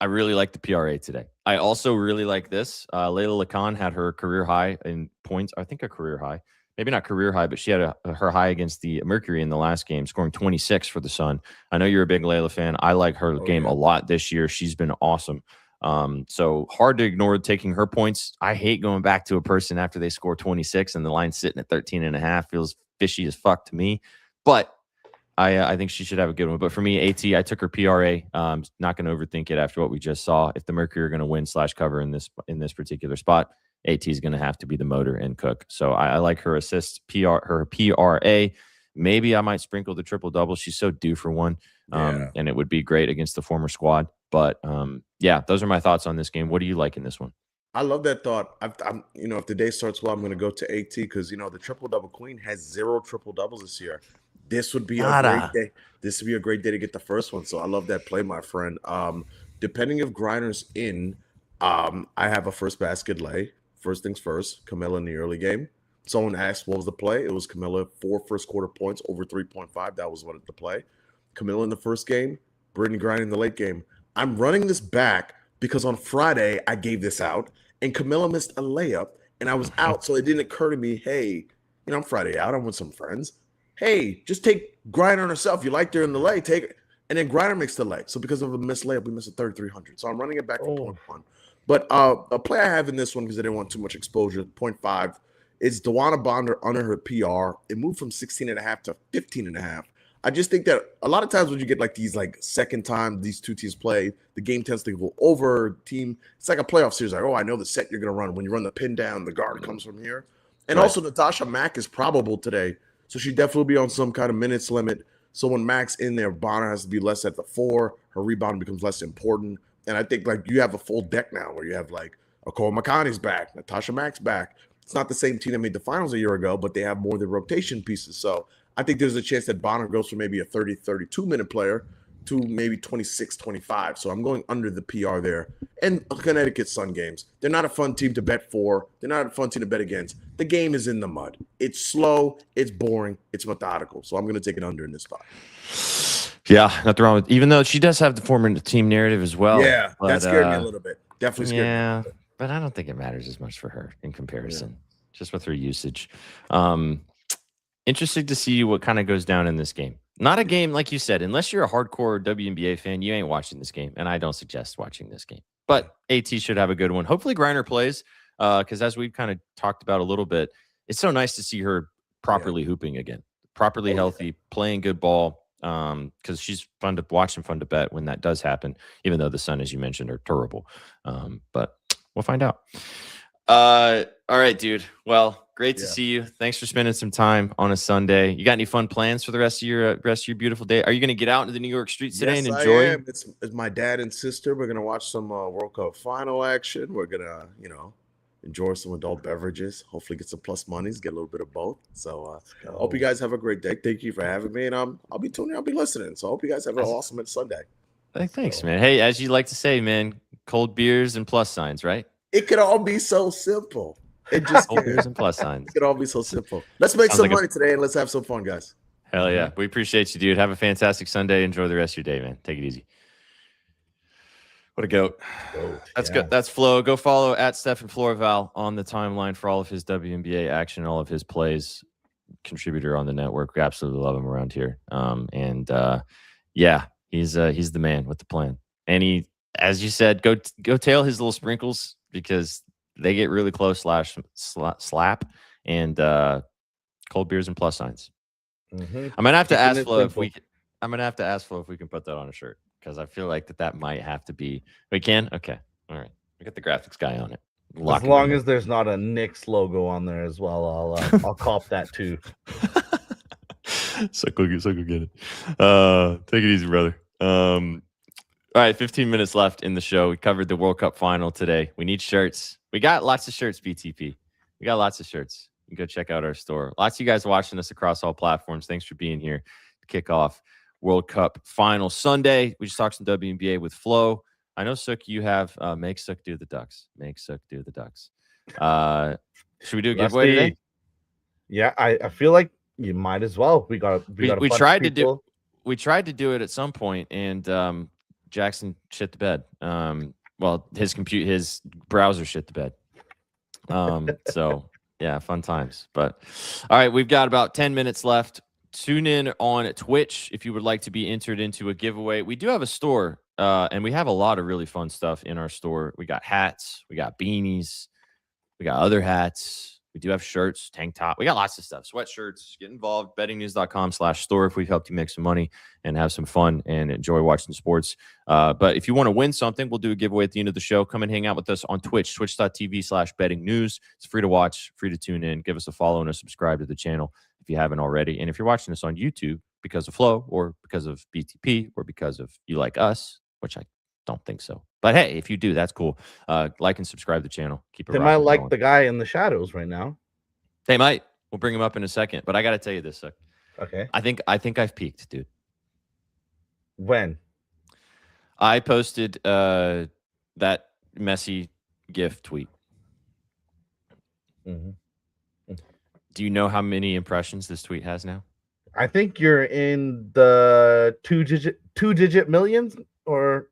I really like the PRA today. I also really like this. Layla Lacan had her career high in points. I think a career high. Maybe not career high, but she had her high against the Mercury in the last game, scoring 26 for the Sun. I know you're a big Layla fan. I like her game a lot this year. She's been awesome. So hard to ignore taking her points. I hate going back to a person after they score 26 and the line's sitting at 13.5. Feels fishy as fuck to me. But I think she should have a good one. But for me, AT, I took her PRA. Not going to overthink it after what we just saw. If the Mercury are going to win / cover in this particular spot, AT is going to have to be the motor and cook. So I like her assist, her PRA. Maybe I might sprinkle the triple double. She's so due for one, and it would be great against the former squad. But yeah, those are my thoughts on this game. What do you like in this one? I love that thought. I'm if the day starts well, I'm going to go to AT because the triple double queen has 0 triple doubles this year. This would be a great day. This would be a great day to get the first one. So I love that play, my friend. Depending if Griner's in, I have a first basket lay. First things first, Camilla in the early game. Someone asked what was the play. It was Camilla 4 first quarter points over 3.5. That was what the play. Camilla in the first game, Brittany Griner in the late game. I'm running this back because on Friday I gave this out and Camilla missed a layup and I was out. So it didn't occur to me, hey, I'm Friday out. I'm with some friends. Hey, just take Griner on herself. You liked her in the lay, take it. And then Griner makes the lay. So because of a missed layup, we missed a 3,300. So I'm running it back for 0.1. But a play I have in this one because I didn't want too much exposure, 0.5, is Dewana Bonder under her PR. It moved from 16.5 to 15.5. I just think that a lot of times when you get these second time these two teams play, the game tends to go over team. It's like a playoff series. Like, I know the set you're going to run. When you run the pin down, the guard comes from here. And also Natasha Mack is probable today. So she definitely will be on some kind of minutes limit. So when Mack's in there, Bonner has to be less at the 4. Her rebound becomes less important. And I think you have a full deck now where you have Cole McConney's back, Natasha Mack's back. It's not the same team that made the finals a year ago, but they have more of the rotation pieces. So I think there's a chance that Bonner goes from maybe a 30, 32-minute player to maybe 26, 25. So I'm going under the PR there. And Connecticut Sun games, they're not a fun team to bet for. They're not a fun team to bet against. The game is in the mud. It's slow. It's boring. It's methodical. So I'm going to take it under in this spot. Yeah, nothing wrong with, even though she does have the former team narrative as well. Yeah, that scared me a little bit. Definitely scared me. Yeah, but I don't think it matters as much for her in comparison, just with her usage. Interesting to see what kind of goes down in this game. Not a game, like you said, unless you're a hardcore WNBA fan, you ain't watching this game, and I don't suggest watching this game. But AT should have a good one. Hopefully Griner plays, because as we've kind of talked about a little bit, it's so nice to see her properly hooping again, properly healthy, playing good ball. Because she's fun to watch and fun to bet when that does happen, even though the Sun, as you mentioned, are terrible. But we'll find out. All right, dude. Well, great to see you. Thanks for spending some time on a Sunday. You got any fun plans for the rest of your beautiful day? Are you going to get out into the New York streets today and enjoy? I am. It's my dad and sister. We're going to watch some World Cup final action. We're going to, enjoy some adult beverages, hopefully get some plus monies, get a little bit of both. So I hope you guys have a great day. Thank you for having me. And I'll be tuning, I'll be listening. So I hope you guys have an awesome Sunday. Thanks, man. Hey, as you like to say, man, cold beers and plus signs, right? It could all be so simple. It just cold beers and plus signs. It could all be so simple. Let's make some money today and let's have some fun, guys. Hell yeah. We appreciate you, dude. Have a fantastic Sunday. Enjoy the rest of your day, man. Take it easy. What a goat. That's good. That's Flo. Go follow at Stephen Florval on the timeline for all of his WNBA action, all of his plays. Contributor on the network. We absolutely love him around here. Yeah, he's the man with the plan. And he, as you said, go tail his little sprinkles because they get really close slap and cold beers and plus signs. I'm gonna have to ask Flo if we can put that on a shirt. Because I feel like that might have to be. We can? Okay. All right. We got the graphics guy on it. As long as there's not a Knicks logo on there as well, I'll cop that too. So go get it. Take it easy, brother. All right, 15 minutes left in the show. We covered the World Cup final today. We need shirts. We got lots of shirts, BTP. We got lots of shirts. You can go check out our store. Lots of you guys watching us across all platforms. Thanks for being here to kick off World Cup final Sunday. We just talked some WNBA with Flo. I know, Sook, you have make Sook do the Ducks. Make Sook do the Ducks. Should we do a giveaway today? Yeah, I feel like you might as well. We tried to do it at some point, and Jackson shit the bed. Well, his browser shit the bed. So yeah, fun times. But all right, we've got about 10 minutes left. Tune in on Twitch if you would like to be entered into a giveaway. We do have a store And we have a lot of really fun stuff in our store. We got hats, we got beanies, we got other hats. We do have shirts, tank top. We got lots of stuff. Sweatshirts. Get involved. Bettingnews.com/store if we've helped you make some money and have some fun and enjoy watching sports. But if you want to win something, we'll do a giveaway at the end of the show. Come and hang out with us on Twitch, twitch.tv/bettingnews. It's free to watch, free to tune in. Give us a follow and a subscribe to the channel if you haven't already. And if you're watching us on YouTube because of Flow or because of BTP or because of you like us, which I don't think so. But hey, if you do, that's cool. Like and subscribe to the channel. Keep it They rocking might and like rolling. the guy in the shadows right now. They might. We'll bring him up in a second. But I got to tell you this, Suck. Okay. I think I've peaked, dude. When? I posted that messy GIF tweet. Mm-hmm. Do you know how many impressions this tweet has now? I think you're in the two-digit millions, or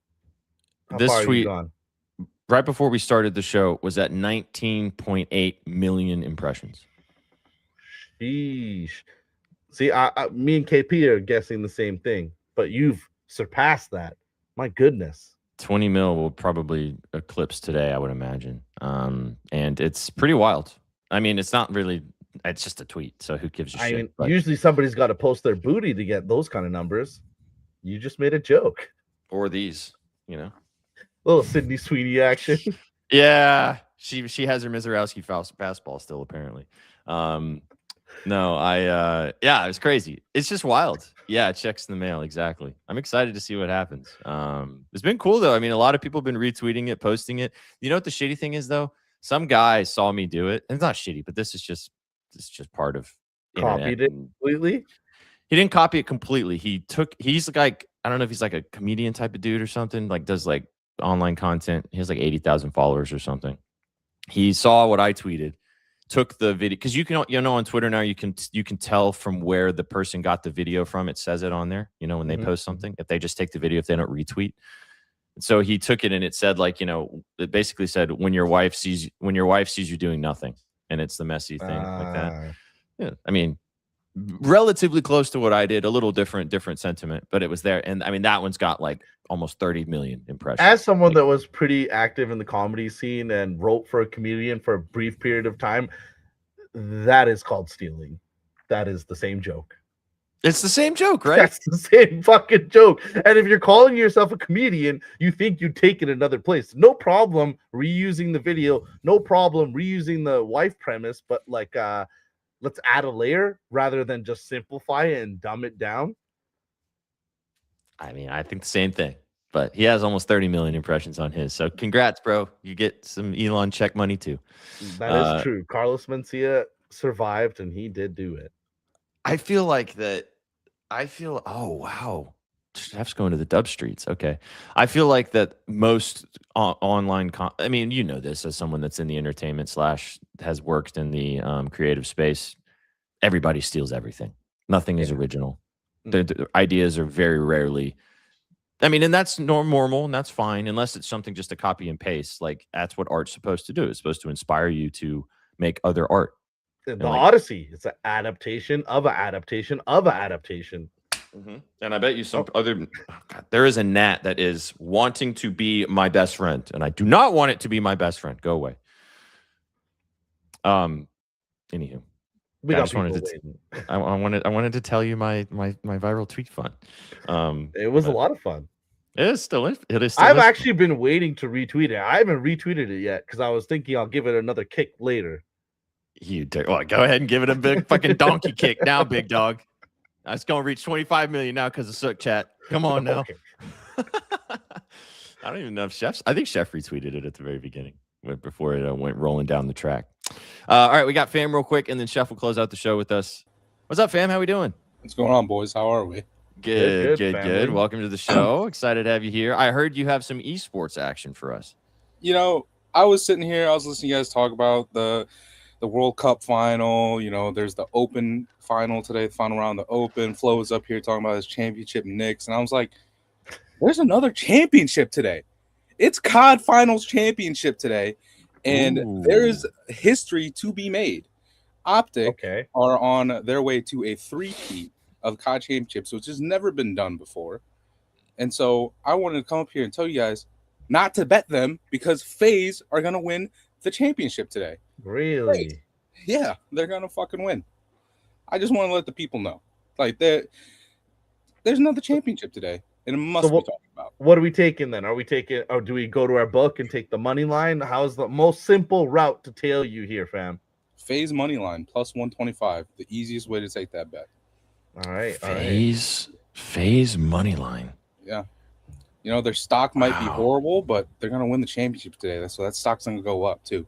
how This far are you tweet gone? right before we started the show was at 19.8 million impressions. Sheesh. See, me and KP are guessing the same thing, but you've surpassed that. My goodness. 20 mil will probably eclipse today, I would imagine. And it's pretty wild. I mean, it's not really, it's just a tweet. So who gives a shit? mean, But- usually somebody's got to post their booty to get those kind of numbers. You just made a joke. or these, you know? Little Sydney Sweeney action. Yeah. She has her Mizorowski fastball still, apparently. No, yeah, it was crazy. It's just wild. Yeah, checks in the mail. Exactly. I'm excited to see what happens. It's been cool though. I mean, a lot of people have been retweeting it, posting it. You know what the shitty thing is though? Some guy saw me do it. And it's not shitty, but this is just part of Copied it completely. He didn't copy it completely. He's like, I don't know if he's like a comedian type of dude or something, like does like online content. He has like 80,000 followers or something. He saw what I tweeted, took the video, because you can, on Twitter now you can tell from where the person got the video from. It says it on there, when they post something, if they just take the video, if they don't retweet. So he took it and it said like, it basically said when your wife sees you doing nothing, and it's the messy thing like that. Yeah, I mean, relatively close to what I did, a little different sentiment, but it was there. And I mean, that one's got like almost 30 million impressions. As someone that was pretty active in the comedy scene and wrote for a comedian for a brief period of time, that is called stealing. That is the same joke. It's the same joke, right? That's the same fucking joke. And if you're calling yourself a comedian, you think you take it another place. No problem reusing the video. No problem reusing the wife premise, but like, let's add a layer rather than just simplify it and dumb it down. I mean, I think the same thing, but he has almost 30 million impressions on his. So congrats, bro. You get some Elon check money too. That is true. Carlos Mencia survived and he did do it. I feel like that. Oh, wow. Jeff's going to the dub streets. Okay. I feel like that most online, I mean, you know this as someone that's in the entertainment / has worked in the creative space. Everybody steals everything. Nothing is original. The ideas are very rarely. I mean, and that's normal and that's fine, unless it's something just a copy and paste. Like that's what art's supposed to do. It's supposed to inspire you to make other art. The Odyssey, it's an adaptation of an adaptation of an adaptation. And I bet you some other. Oh God, there is a gnat that is wanting to be my best friend, and I do not want it to be my best friend. Go away. Anywho, I wanted to tell you my viral tweet fun. It was a lot of fun. It is still. I've actually been waiting to retweet it. I haven't retweeted it yet because I was thinking I'll give it another kick later. Well, go ahead and give it a big fucking donkey kick now, big dog. It's gonna reach 25 million now because of Sook Chat. Come on now. Okay. I don't even know if I think Chef retweeted it at the very beginning before it went rolling down the track. All right, we got Fam real quick, and then Chef will close out the show with us. What's up, Fam? How we doing? What's going on, boys? How are we? Good. Welcome to the show. Excited to have you here. I heard you have some esports action for us. I was sitting here. I was listening to you guys talk about the World Cup final. There's the Open final today, the final round of the Open. Flo was up here talking about his championship Knicks, and I was like, there's another championship today. It's COD Finals Championship today, and there is history to be made. Optic are on their way to a 3-peat of COD Championships, which has never been done before. And so I wanted to come up here and tell you guys not to bet them because FaZe are going to win the championship today. Really? Yeah, they're going to fucking win. I just want to let the people know. Like, there's another championship today, and it must be talked about. What are we taking then? Are we taking, or do we go to our book and take the money line? How's the most simple route to tail you here, fam? FaZe money line plus 125. The easiest way to take that bet. All right. FaZe money line. Yeah. You know, their stock might be horrible, but they're going to win the championship today. So that stock's going to go up too.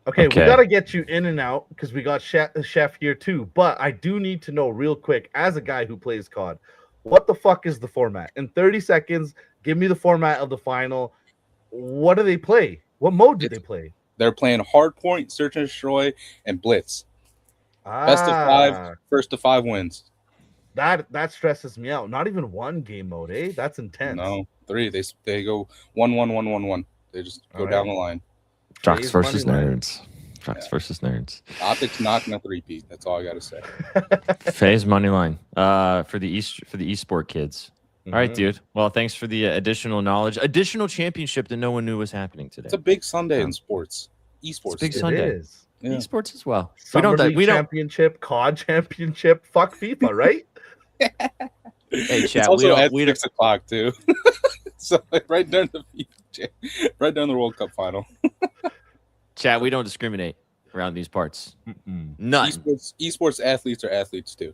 Okay, we got to get you in and out because we got Chef here too. But I do need to know real quick, as a guy who plays COD, what the fuck is the format? In 30 seconds, give me the format of the final. What do they play? What mode do they play? They're playing Hardpoint, Search and Destroy, and Blitz. Best of 5, first to 5 wins. That stresses me out. Not even one game mode, eh? That's intense. No, 3. They go 1-1-1-1-1. They just go down the line. Jocks versus nerds. Jocks versus nerds. Optics not gonna repeat. That's all I gotta say. FaZe money line for the esport kids. All right, dude. Well, thanks for the additional knowledge. Additional championship that no one knew was happening today. It's a big Sunday in sports. Esports. It's a big Sunday. It is. Yeah. Esports as well. Summer League championship, COD championship. Fuck FIFA, right? Hey, chat. It's also at 6 o'clock too. So right during the World Cup final. Chat, we don't discriminate around these parts. None. Esports athletes are athletes too.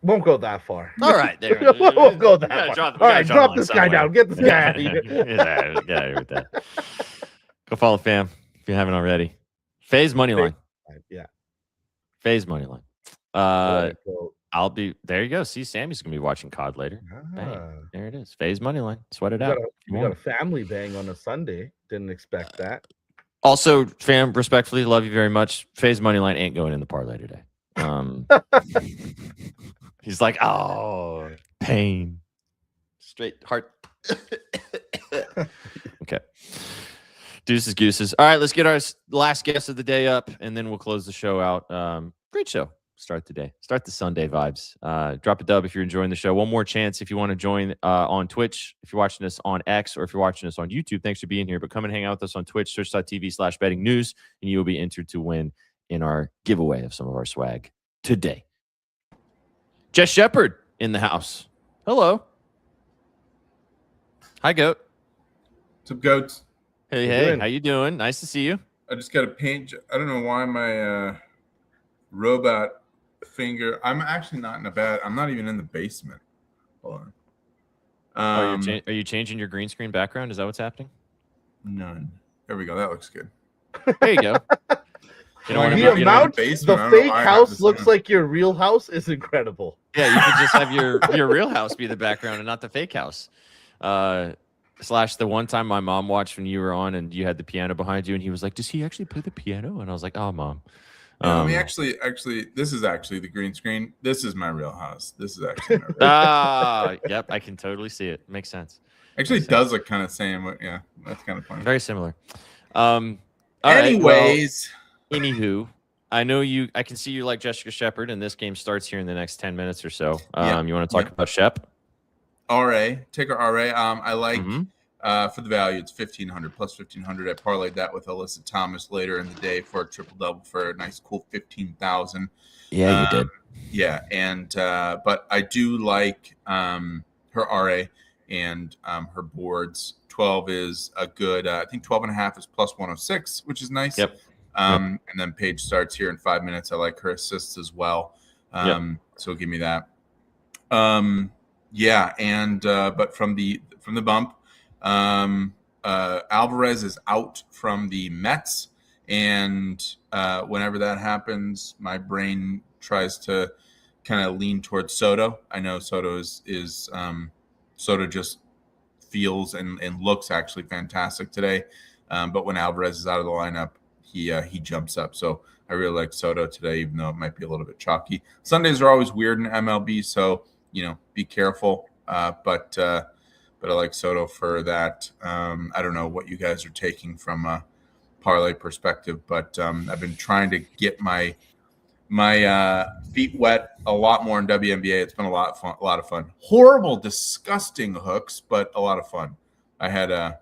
Won't go that far. All right, there. Won't go that far. All right, drop this guy down. Get this guy out of here. Get out of here with that. Go follow fam if you haven't already. FaZe money line. Yeah. FaZe money line. I'll be there. You go. See, Sammy's gonna be watching COD later. Bang. There it is. FaZe money line. Sweat it out. We got a family bang on a Sunday. Didn't expect that. Also, fam, respectfully, love you very much. FaZe money line ain't going in the parlay today. He's like, oh, pain. Straight heart. Okay. Deuces, gooses. All right, let's get our last guest of the day up, and then we'll close the show out. Great show. Start the day. Start the Sunday vibes. Drop a dub if you're enjoying the show. One more chance if you want to join on Twitch. If you're watching us on X or if you're watching us on YouTube, thanks for being here. But come and hang out with us on Twitch, twitch.tv/betting news, and you will be entered to win in our giveaway of some of our swag today. Jess Shepard in the house. Hello. Hi, Goat. What's up, Goats? Hey, how you doing? Nice to see you. I just got a paint. I don't know why my robot finger. I'm actually not in a bad. I'm not even in the basement. Hold on. Are you changing your green screen background? Is that what's happening? None. There we go. That looks good. There you go. The fake house looks like your real house is incredible. Yeah, you could just have your real house be the background and not the fake house. Slash the one time my mom watched when you were on and you had the piano behind you and he was like, does he actually play the piano? And I was like, oh, Mom. I mean, actually, this is actually the green screen. This is my real house. This is actually my real house. Yep, I can totally see it. Makes sense. Actually, it does look kind of same. But yeah, that's kind of funny. Very similar. Anyways. Anywho, I can see you like Jessica Shepard, and this game starts here in the next 10 minutes or so. You want to talk about Shep? RA, ticker RA. I like for the value, it's 1,500 plus 1,500. I parlayed that with Alyssa Thomas later in the day for a triple double for a nice cool 15,000. Yeah, you did. Yeah, and but I do like her RA and her boards. 12 is a good. I think 12.5 is plus 106, which is nice. Yep. And then Paige starts here in 5 minutes. I like her assists as well. So give me that. Yeah, and but from the bump, Alvarez is out from the Mets, and whenever that happens, my brain tries to kind of lean towards Soto. I know Soto is Soto just feels and looks actually fantastic today, but when Alvarez is out of the lineup, he jumps up. So I really like Soto today, even though it might be a little bit chalky. Sundays are always weird in MLB, so be careful. But I like Soto for that. I don't know what you guys are taking from a parlay perspective, but I've been trying to get my My feet wet a lot more in WNBA. It's been a lot of fun. Horrible, disgusting hooks, but a lot of fun. I had a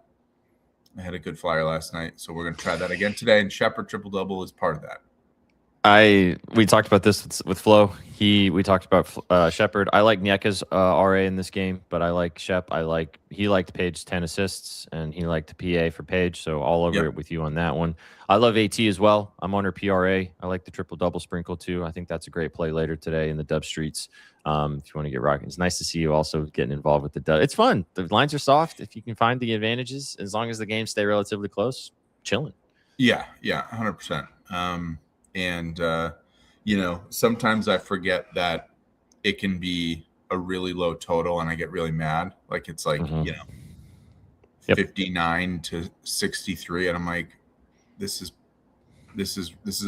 good flyer last night, so we're gonna try that again today. And Shepard triple double is part of that. We talked about this with Flo. We talked about Shepard. I like Nyeka's RA in this game, but I like Shep. He liked Paige 10 assists, and he liked PA for Paige. So all over it with you on that one. I love AT as well. I'm on her PRA. I like the triple double sprinkle too. I think that's a great play later today in the dub streets. If you want to get rocking, it's nice to see you also getting involved with the dub. It's fun. The lines are soft. If you can find the advantages, as long as the games stay relatively close, chilling. Yeah, 100%. And sometimes I forget that it can be a really low total, and I get really mad. Like it's like 59 to 63, and I'm like, this is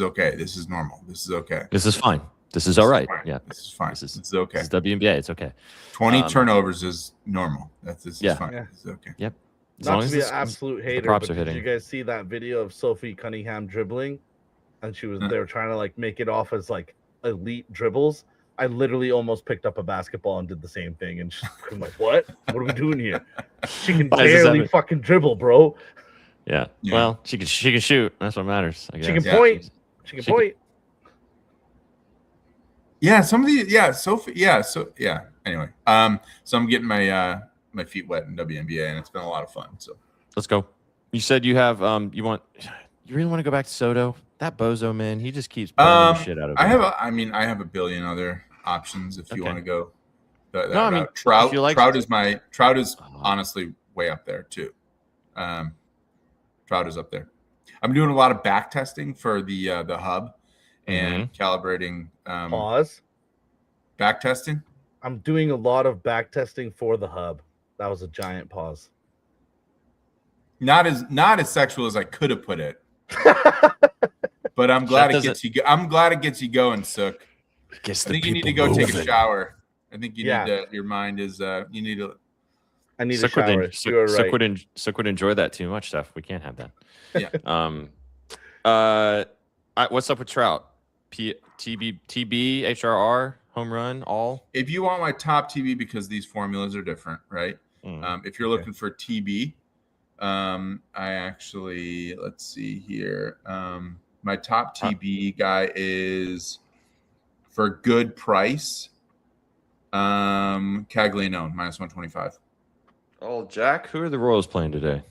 okay. This is normal. This is okay. This is fine. This is all right. Yeah, this is fine. This is okay. This is WNBA. It's okay. 20 turnovers is normal. This is fine. Yeah. This is okay. Yep. Not to be an absolute hater, props but are hitting. did you guys see that video of Sophie Cunningham dribbling? And they were trying to like make it off as like elite dribbles. I literally almost picked up a basketball and did the same thing. And I'm like, what? What are we doing here? She can barely fucking dribble, bro. Yeah. Well, she can shoot. That's what matters. I guess. She can point. She can point. Yeah, some of the Sophie. Yeah, so yeah. Anyway, so I'm getting my my feet wet in WNBA, and it's been a lot of fun. So let's go. You said you have you really want to go back to Soto? That bozo man, he just keeps burning the shit out of it. I have a billion other options if you want to go. Trout. Trout is honestly way up there too. Trout is up there. I'm doing a lot of back testing for the hub and calibrating. Pause. Back testing. I'm doing a lot of back testing for the hub. That was a giant pause. Not as sexual as I could have put it. But I'm glad it gets you. I'm glad it gets you going, Sook. I think you need to go take a shower. I think you need to. Your mind is. You need to. I need a shower. You're right. Sook would enjoy that too much stuff. We can't have that. Yeah. What's up with Trout? TB, HRR, home run, all. If you want my top TB, because these formulas are different, right? If you're looking for TB, I actually, let's see here. My top TB guy is, for good price, Caglianone, minus 125. Oh, Jack, who are the Royals playing today?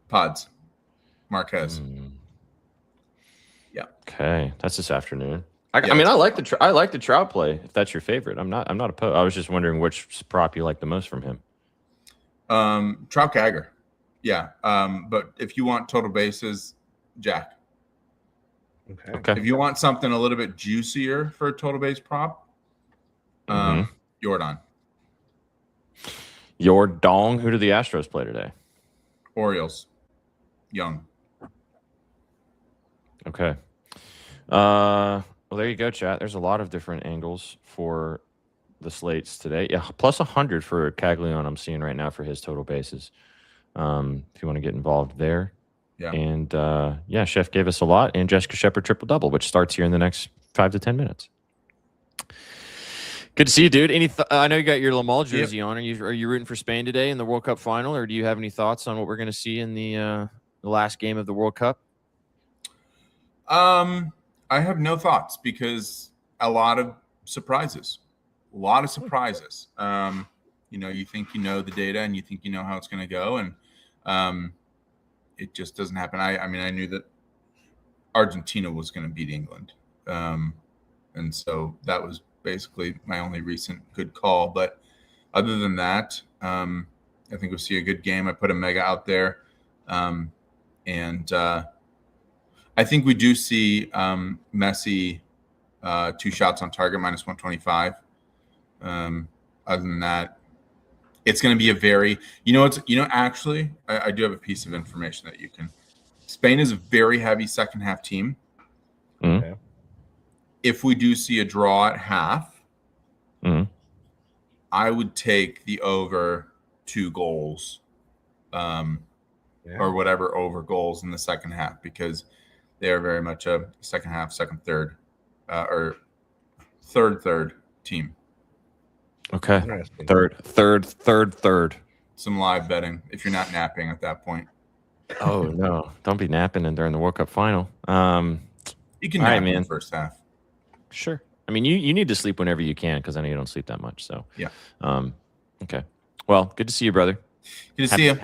Pods. Marquez. Yeah. Okay, that's this afternoon. I mean, I like the Trout play. If that's your favorite, I'm not opposed. I was just wondering which prop you like the most from him. Trout Gagger. Yeah. But if you want total bases, Jack. Okay. If you want something a little bit juicier for a total base prop, Jordan. Your dong. Who do the Astros play today? Orioles. Young. Okay. Well, there you go, chat. There's a lot of different angles for the slates today. Yeah, plus 100 for Caglianone I'm seeing right now for his total bases. If you want to get involved there. Yeah. And Chef gave us a lot, and Jessica Shepard triple double, which starts here in the next 5 to 10 minutes. Good to see you, dude. I know you got your Lamal jersey on. Are you rooting for Spain today in the World Cup final, or do you have any thoughts on what we're going to see in the last game of the World Cup? I have no thoughts because a lot of surprises. You think you know the data and you think you know how it's going to go, and it just doesn't happen. I knew that Argentina was going to beat England, and so that was basically my only recent good call. But other than that, I think we'll see a good game. I put a mega out there, and I think we do see Messi 2 shots on target minus 125. Other than that, it's going to be a very, actually, I do have a piece of information that you can. Spain is a very heavy second half team. Mm-hmm. If we do see a draw at half, I would take the over 2 goals, or whatever over goals in the second half, because they are very much a second half, second, third or third team. Okay. Interesting. Third. Some live betting if you're not napping at that point. Oh no! Don't be napping and during the World Cup final. You can all right, nap in man. the first half. Sure. I mean, you need to sleep whenever you can because I know you don't sleep that much. So Yeah. Okay. Well, good to see you, brother. Good to see you.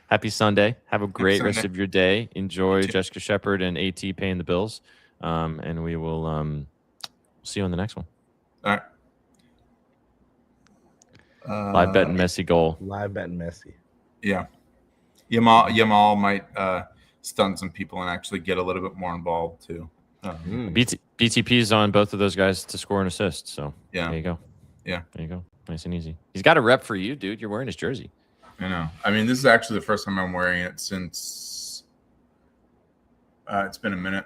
Happy Sunday. Have a great rest Sunday. of your day. Enjoy You too. Jessica Shepard and AT paying the bills. And we will see you on the next one. All right. Live betting Messi goal. Live betting Messi. Yeah. Yamal might stun some people and actually get a little bit more involved too. BTP's on both of those guys to score an assist. So Yeah. there you go. Yeah. There you go. Nice and easy. He's got a rep for you, dude. You're wearing his jersey. I know. I mean, this is actually the first time I'm wearing it since it's been a minute.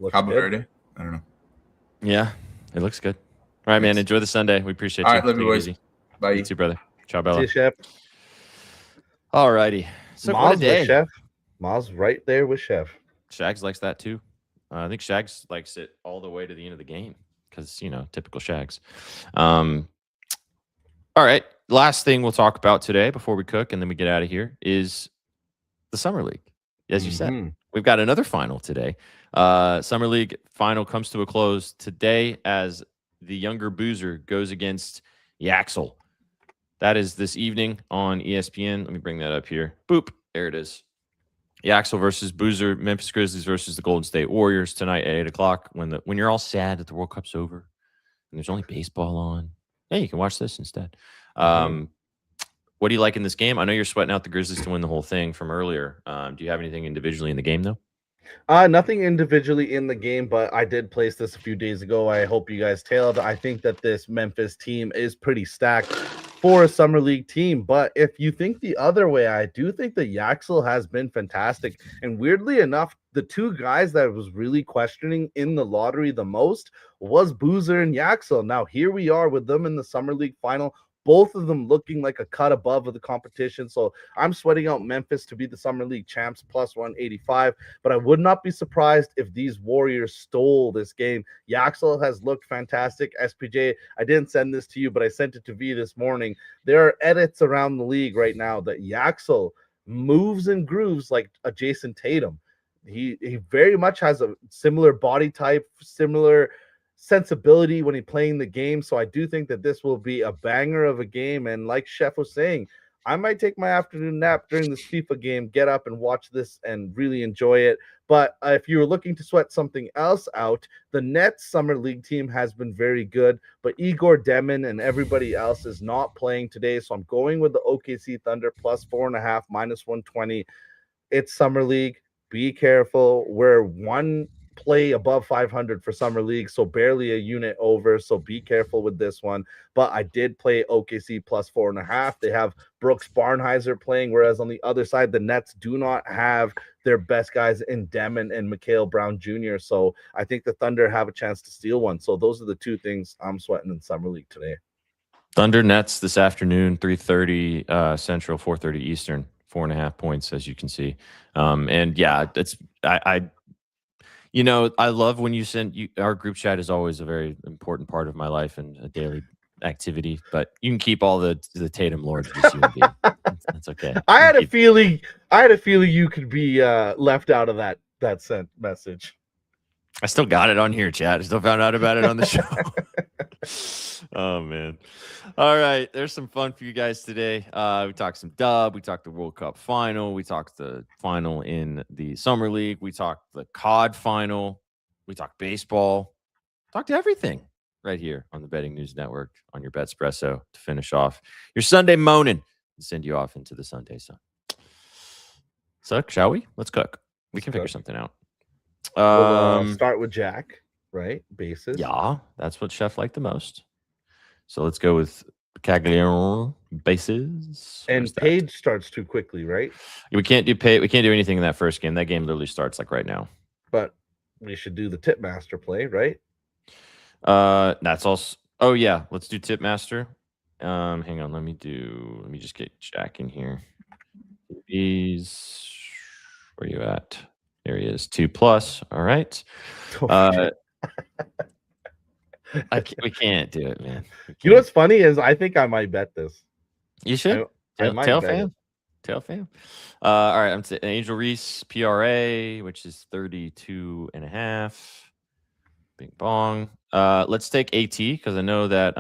Looks Cabo good. Verde? I don't know. Yeah, it looks good. All right, man. Enjoy the Sunday. We appreciate All you. right, love you, Take it boys. easy. Bye. You too, brother. Ciao, See Bella. you, Chef. All righty. So what a Miles with day. Chef. Miles right there with Chef. Shags likes that too. I think Shags likes it all the way to the end of the game because, typical Shags. All right. Last thing we'll talk about today before we cook and then we get out of here is the Summer League. As you said, we've got another final today. Summer League final comes to a close today as the younger Boozer goes against Yaxel. That is this evening on ESPN. Let me bring that up here. Boop. There it is. Yaxel versus Boozer, Memphis Grizzlies versus the Golden State Warriors tonight at 8 o'clock. When you're all sad that the World Cup's over and there's only baseball on, yeah, you can watch this instead. What do you like in this game? I know you're sweating out the Grizzlies to win the whole thing from earlier. Do you have anything individually in the game, though? Nothing individually in the game, but I did place this a few days ago. I hope you guys tailed. I think that this Memphis team is pretty stacked for a Summer League team. But if you think the other way, I do think that Yaxel has been fantastic. And weirdly enough, the two guys that I was really questioning in the lottery the most was Boozer and Yaxel. Now here we are with them in the Summer League final. Both of them looking like a cut above of the competition. So I'm sweating out Memphis to be the Summer League champs plus 185. But I would not be surprised if these Warriors stole this game. Yaxel has looked fantastic. SPJ, I didn't send this to you, but I sent it to V this morning. There are edits around the league right now that Yaxel moves and grooves like a Jason Tatum. He very much has a similar body type, similar sensibility when he's playing the game. So I do think that this will be a banger of a game. And like Chef was saying, I might take my afternoon nap during this FIFA game, get up and watch this and really enjoy it. But if you're looking to sweat something else out, the Nets Summer League team has been very good, but Igor Demon and everybody else is not playing today. So I'm going with the OKC Thunder plus 4.5, minus 120. It's Summer League. Be careful. We're one play above 500 for Summer League, so barely a unit over. So be careful with this one. But I did play OKC plus 4.5. They have Brooks Barnheiser playing, whereas on the other side, the Nets do not have their best guys in Demon and Mikhail Brown Jr. So I think the Thunder have a chance to steal one. So those are the two things I'm sweating in Summer League today. Thunder Nets this afternoon, 3:30 Central, 4:30 Eastern, 4.5 points, as you can see. And yeah, it's I love when you send our group chat is always a very important part of my life and a daily activity, but you can keep all the Tatum lords. That's okay. I had a feeling you could be left out of that sent message. I still got it on here, chat. I still found out about it on the show. Oh man. All right. There's some fun for you guys today. We talked some dub. We talked the World Cup final. We talked the final in the Summer League. We talked the COD final. We talked baseball. Talked everything right here on the Betting News Network on your Betspresso to finish off your Sunday moaning and send you off into the Sunday sun. So, shall we? Let's cook. We can figure something out. We'll start with Jack, right? Bases. Yeah, that's what Chef liked the most. So let's go with Cagliari bases. And Page starts too quickly, right? We can't do pay. We can't do anything in that first game. That game literally starts like right now. But we should do the Tipmaster play, right? That's also. Oh yeah, let's do Tipmaster. Hang on. Let me just get Jack in here. He's where you at? There he is. 2+. All right. We can't do it, man. You know what's funny is I think I might bet this. You should. I might Tail bet fam. it. Tail fam. All right. I'm Angel Reese PRA, which is 32.5. Bing bong. Let's take AT because I know that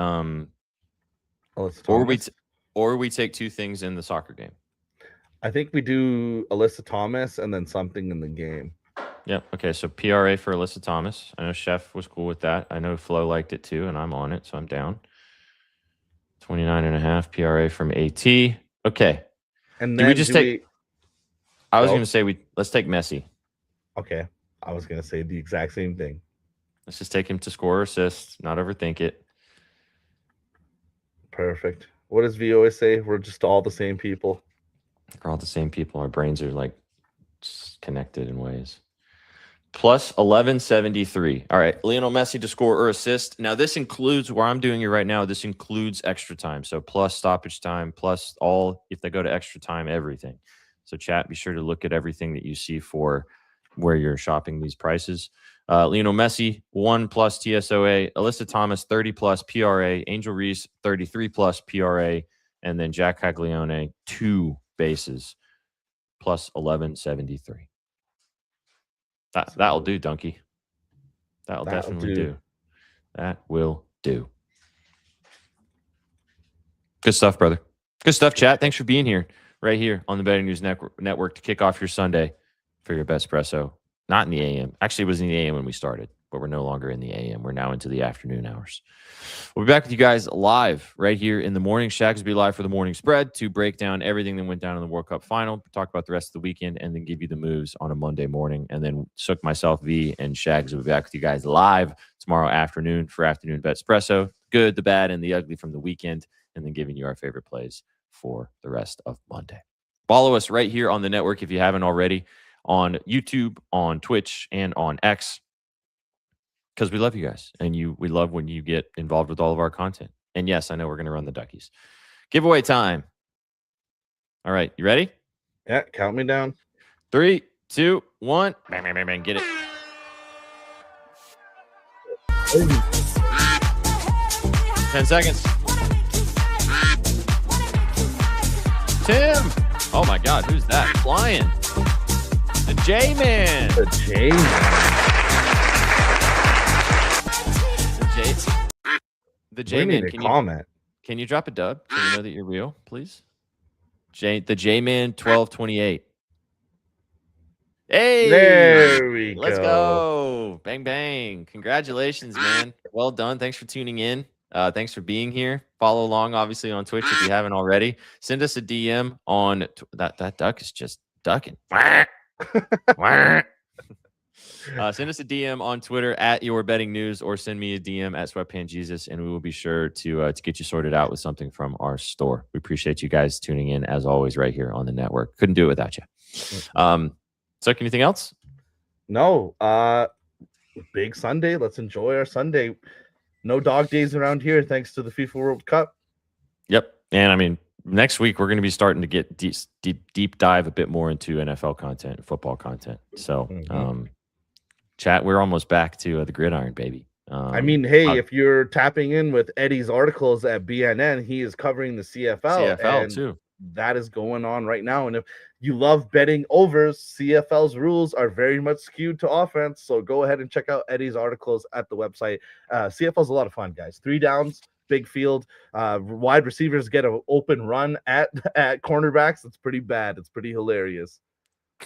or we take two things in the soccer game. I think we do Alyssa Thomas and then something in the game. Yep. Okay. So PRA for Alyssa Thomas. I know Chef was cool with that. I know Flo liked it too, and I'm on it, so I'm down. 29.5 PRA from AT. Okay. And then we just take? I was going to say let's take Messi. Okay. I was going to say the exact same thing. Let's just take him to score or assist, not overthink it. Perfect. What does V always say? We're just all the same people. We're all the same people. Our brains are like just connected in ways. Plus 1173. All right. Lionel Messi to score or assist. Now, this includes where I'm doing it right now. This includes extra time. So plus stoppage time, plus all, if they go to extra time, everything. So chat, be sure to look at everything that you see for where you're shopping these prices. Lionel Messi, 1+ TSOA. Alyssa Thomas, 30+ PRA. Angel Reese, 33+ PRA. And then Jack Caglione, 2 bases, plus 1173. That'll do, Donkey. That'll definitely do. That will do. Good stuff, brother. Good stuff, chat. Thanks for being here, right here on the Betting News Network to kick off your Sunday for your best espresso. Not in the AM. Actually, it was in the AM when we started, but we're no longer in the AM. We're now into the afternoon hours. We'll be back with you guys live right here in the morning. Shags will be live for the morning spread to break down everything that went down in the World Cup final, talk about the rest of the weekend, and then give you the moves on a Monday morning. And then Sook, myself, V, and Shags will be back with you guys live tomorrow afternoon for Afternoon Bet Espresso. Good, the bad, and the ugly from the weekend, and then giving you our favorite plays for the rest of Monday. Follow us right here on the network if you haven't already, on YouTube, on Twitch, and on X. Because we love you guys, and we love when you get involved with all of our content. And yes, I know we're going to run the Duckies. Giveaway time. All right, you ready? Yeah, count me down. 3, 2, 1. Bang, bang, bang, bang. Get it. 10 seconds. Tim. Oh my God, who's that? Flying. The J-Man. The J-Man. The J-Man, comment. Can you drop a dub so you know that you're real, please? The J-Man 1228. Hey, there we go. Let's go. Bang, bang. Congratulations, man. Well done. Thanks for tuning in. Thanks for being here. Follow along, obviously, on Twitch if you haven't already. Send us a DM on that duck is just ducking. Send us a DM on Twitter at Your Betting News, or send me a DM at SweatPantJesus, and we will be sure to get you sorted out with something from our store. We appreciate you guys tuning in as always right here on the network. Couldn't do it without you. So, anything else? No. Big Sunday. Let's enjoy our Sunday. No dog days around here, thanks to the FIFA World Cup. Yep, and I mean, next week we're going to be starting to get deep dive a bit more into NFL content, football content. So. Chat, we're almost back to the gridiron, baby. I mean, hey, if you're tapping in with Eddie's articles at BNN, he is covering the CFL and too. That is going on right now. And if you love betting overs, CFL's rules are very much skewed to offense. So go ahead and check out Eddie's articles at the website. CFL's a lot of fun, guys. 3 downs, big field. Wide receivers get an open run at cornerbacks. It's pretty bad. It's pretty hilarious.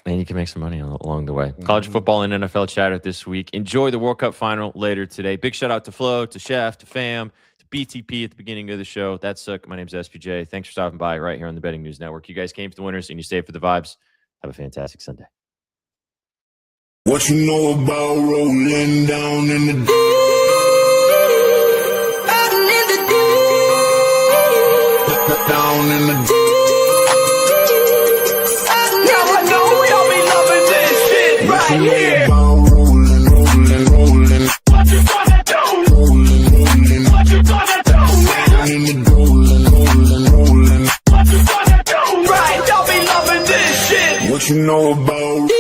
And you can make some money along the way. College football and NFL chatter this week. Enjoy the World Cup final later today. Big shout out to Flo, to Chef, to Fam, to BTP at the beginning of the show. That's Sook. My name's SPJ. Thanks for stopping by right here on the Betting News Network. You guys came for the winners and you stayed for the vibes. Have a fantastic Sunday. What you know about rolling down in the deep? Down in the deep. Right here. Rolling. What you gonna do? Rolling. What you gonna do? Down in the rolling. What you gonna do? Right, y'all be loving this shit. What you know about?